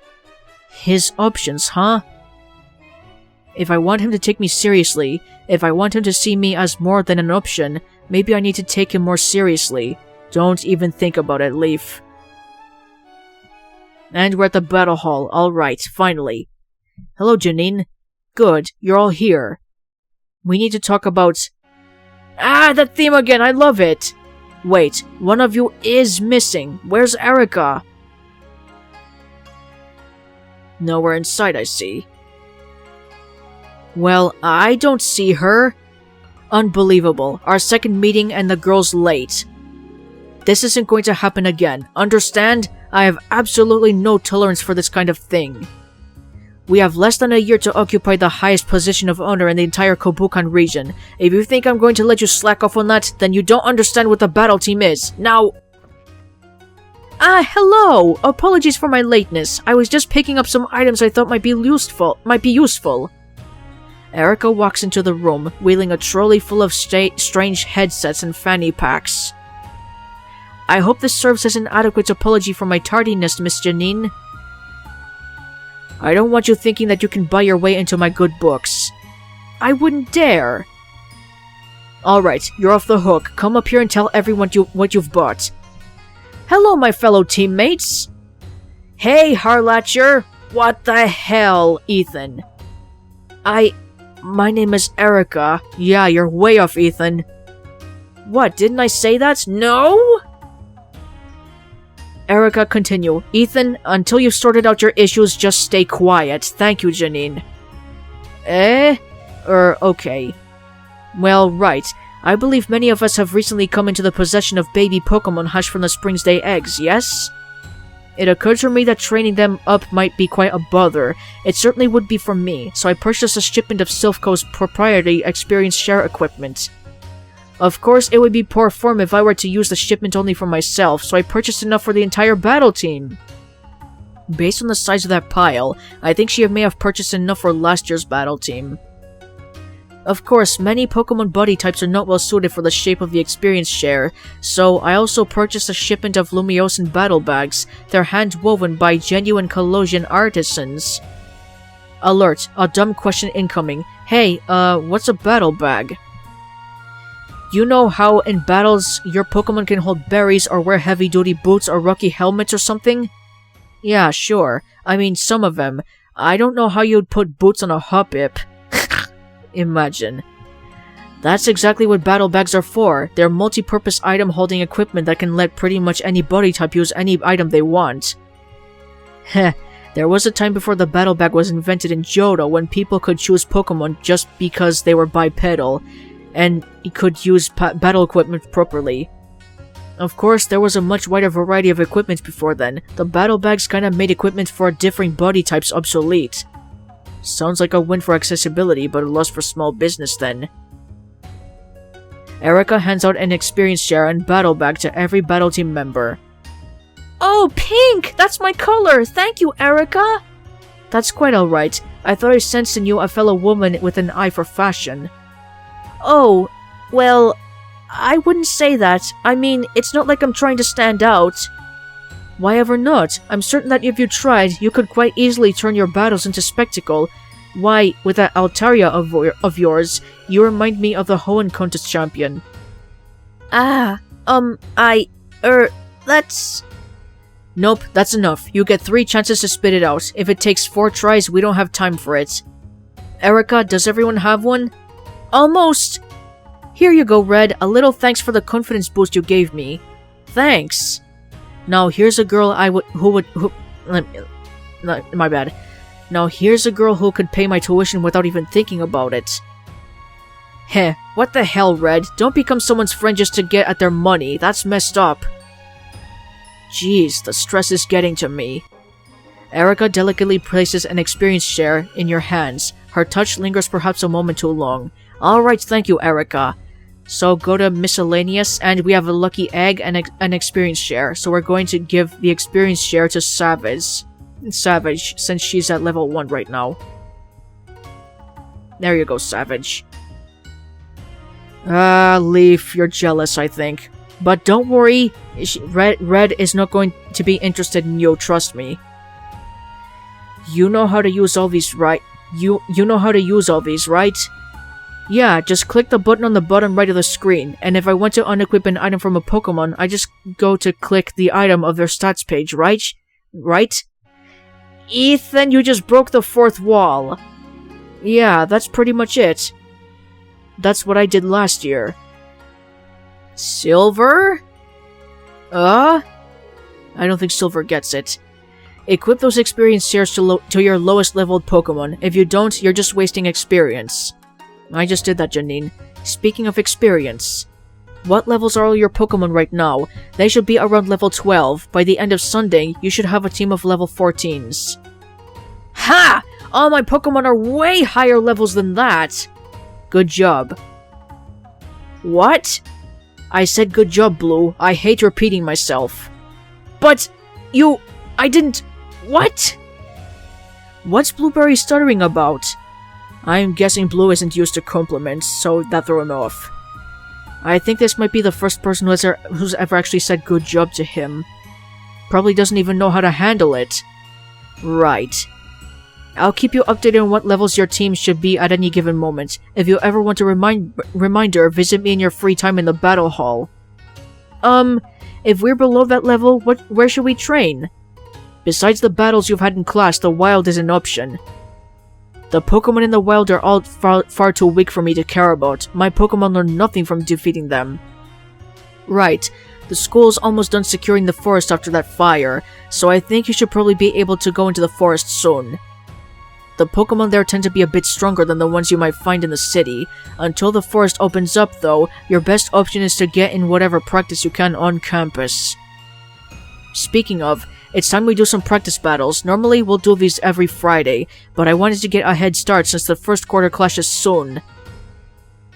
His options, huh? If I want him to take me seriously, if I want him to see me as more than an option, maybe I need to take him more seriously. Don't even think about it, Leaf. And we're at the battle hall. Alright, finally. Hello, Janine. Good, you're all here. We need to talk about... that theme again, I love it! Wait, one of you is missing. Where's Erica? Nowhere in sight, I see. Well, I don't see her. Unbelievable. Our second meeting and the girl's late. This isn't going to happen again. Understand? I have absolutely no tolerance for this kind of thing. We have less than a year to occupy the highest position of honor in the entire Kobukan region. If you think I'm going to let you slack off on that, then you don't understand what the battle team is. Now... hello! Apologies for my lateness. I was just picking up some items I thought might be useful. Erica walks into the room, wheeling a trolley full of strange headsets and fanny packs. I hope this serves as an adequate apology for my tardiness, Miss Janine. I don't want you thinking that you can buy your way into my good books. I wouldn't dare. Alright, you're off the hook. Come up here and tell everyone what you've bought. Hello, my fellow teammates. Hey, Harlatcher. What the hell, Ethan? My name is Erica. Yeah, you're way off, Ethan. What, didn't I say that? No? Erica, continue. Ethan, until you've sorted out your issues, just stay quiet. Thank you, Janine. Okay. Well, right. I believe many of us have recently come into the possession of baby Pokémon hatched from the Spring's Day eggs, yes? It occurred to me that training them up might be quite a bother. It certainly would be for me, so I purchased a shipment of Silphco's proprietary experience share equipment. Of course, it would be poor form if I were to use the shipment only for myself, so I purchased enough for the entire battle team. Based on the size of that pile, I think she may have purchased enough for last year's battle team. Of course, many Pokemon body types are not well suited for the shape of the experience share, so I also purchased a shipment of Lumiosan battle bags. They're hand-woven by genuine Colossian artisans. Alert, a dumb question incoming. Hey, what's a battle bag? You know how in battles your Pokemon can hold berries or wear heavy-duty boots or rocky helmets or something? Yeah, sure. I mean, some of them. I don't know how you'd put boots on a Hoppip. Imagine. That's exactly what battle bags are for. They're multi-purpose item-holding equipment that can let pretty much any body type use any item they want. Heh, there was a time before the battle bag was invented in Johto when people could choose Pokemon just because they were bipedal, and could use battle equipment properly. Of course, there was a much wider variety of equipment before then. The battle bags kinda made equipment for differing body types obsolete. Sounds like a win for accessibility, but a loss for small business then. Erica hands out an experience share and battle bag to every battle team member. Oh, pink! That's my color! Thank you, Erica! That's quite alright. I thought I sensed in you a fellow woman with an eye for fashion. Oh, well, I wouldn't say that. I mean, it's not like I'm trying to stand out. Why ever not? I'm certain that if you tried, you could quite easily turn your battles into spectacle. Why, with that Altaria of yours, you remind me of the Hoenn contest champion. That's... Nope, that's enough. You get 3 chances to spit it out. If it takes 4 tries, we don't have time for it. Erica, does everyone have one? Almost! Here you go, Red. A little thanks for the confidence boost you gave me. Thanks! Now here's a girl my bad. Now here's a girl who could pay my tuition without even thinking about it. Heh, what the hell, Red? Don't become someone's friend just to get at their money. That's messed up. Jeez, the stress is getting to me. Erica delicately places an experience share in your hands. Her touch lingers perhaps a moment too long. Alright, thank you, Erica. So go to miscellaneous, and we have a lucky egg and an experience share. So we're going to give the experience share to Savage, since she's at level 1 right now. There you go, Savage. Leaf, you're jealous, I think. But don't worry, Red is not going to be interested in you, trust me. You know how to use all these, right? You know how to use all these, right? Yeah, just click the button on the bottom right of the screen, and if I want to unequip an item from a Pokemon, I just go to click the item of their stats page, right? Right? Ethan, you just broke the 4th wall. Yeah, that's pretty much it. That's what I did last year. Silver? I don't think Silver gets it. Equip those experience shares to your lowest leveled Pokemon. If you don't, you're just wasting experience. I just did that, Janine. Speaking of experience, what levels are all your Pokemon right now? They should be around level 12. By the end of Sunday, you should have a team of level 14s. Ha! All my Pokemon are way higher levels than that! Good job. What? I said good job, Blue. I hate repeating myself. But, I didn't... What? What's Blueberry stuttering about? I'm guessing Blue isn't used to compliments, so that threw him off. I think this might be the first person who's ever actually said good job to him. Probably doesn't even know how to handle it. Right. I'll keep you updated on what levels your team should be at any given moment. If you ever want a reminder, visit me in your free time in the battle hall. If we're below that level, where should we train? Besides the battles you've had in class, the wild is an option. The Pokémon in the wild are all far too weak for me to care about. My Pokémon learn nothing from defeating them. Right. The school's almost done securing the forest after that fire, so I think you should probably be able to go into the forest soon. The Pokémon there tend to be a bit stronger than the ones you might find in the city. Until the forest opens up, though, your best option is to get in whatever practice you can on campus. Speaking of, it's time we do some practice battles. Normally, we'll do these every Friday, but I wanted to get a head start since the first quarter clash is soon.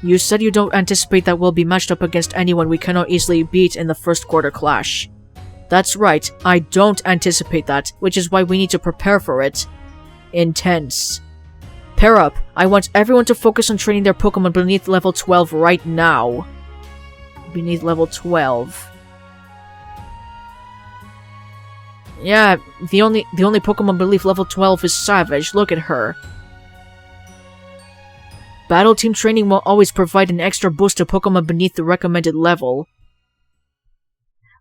You said you don't anticipate that we'll be matched up against anyone we cannot easily beat in the first quarter clash. That's right, I don't anticipate that, which is why we need to prepare for it. Intense. Pair up. I want everyone to focus on training their Pokémon beneath level 12 right now. Beneath level 12. Yeah, the only Pokémon beneath level 12 is Savage. Look at her. Battle team training will always provide an extra boost to Pokémon beneath the recommended level.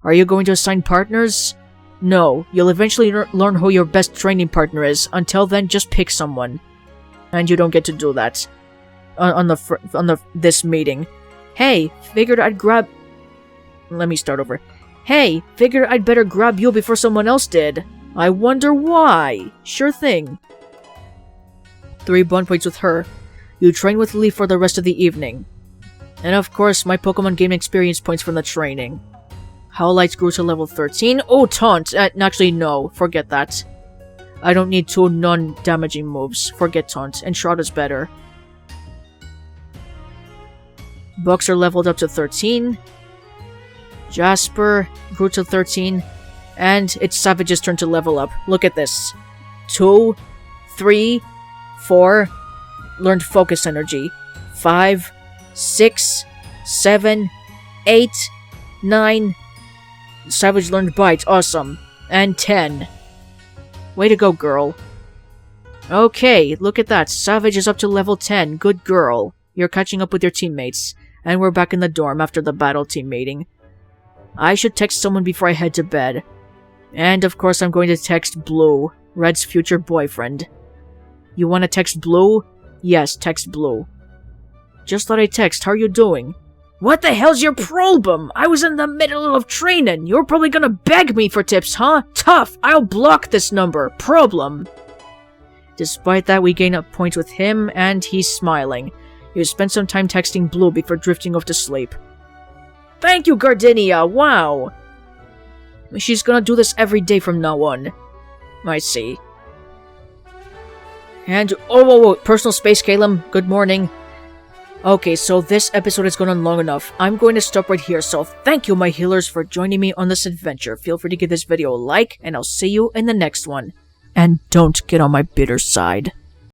Are you going to assign partners? No, you'll eventually learn who your best training partner is. Until then, just pick someone. And you don't get to do that. On this meeting. Hey, figured I'd grab... Let me start over. Hey, figured I'd better grab you before someone else did. I wonder why. Sure thing. 3 bond points with her. You train with Leaf for the rest of the evening. And of course, my Pokemon game experience points from the training. Howlite's grew to level 13. Oh, Taunt! Actually, no. Forget that. I don't need 2 non-damaging moves. Forget Taunt. And Shroud is better. Boxer leveled up to 13. Jasper grew to 13. And it's Savage's turn to level up. Look at this. 2, 3, 4... Learned Focus Energy. 5, 6, 7, 8, 9... Savage learned Bite. Awesome. And 10. Way to go, girl. Okay, look at that. Savage is up to level 10. Good girl. You're catching up with your teammates. And we're back in the dorm after the battle team meeting. I should text someone before I head to bed. And of course I'm going to text Blue, Red's future boyfriend. You want to text Blue? Yes, text Blue. Just thought I'd text. How are you doing? What the hell's your problem? I was in the middle of training. You're probably gonna beg me for tips, huh? Tough. I'll block this number. Problem. Despite that, we gain a point with him, and he's smiling. You spent some time texting Blue before drifting off to sleep. Thank you, Gardenia. Wow. She's gonna do this every day from now on. I see. And, whoa, personal space, Caleb. Good morning. Okay, so this episode has gone on long enough. I'm going to stop right here, so thank you, my healers, for joining me on this adventure. Feel free to give this video a like, and I'll see you in the next one. And don't get on my bitter side.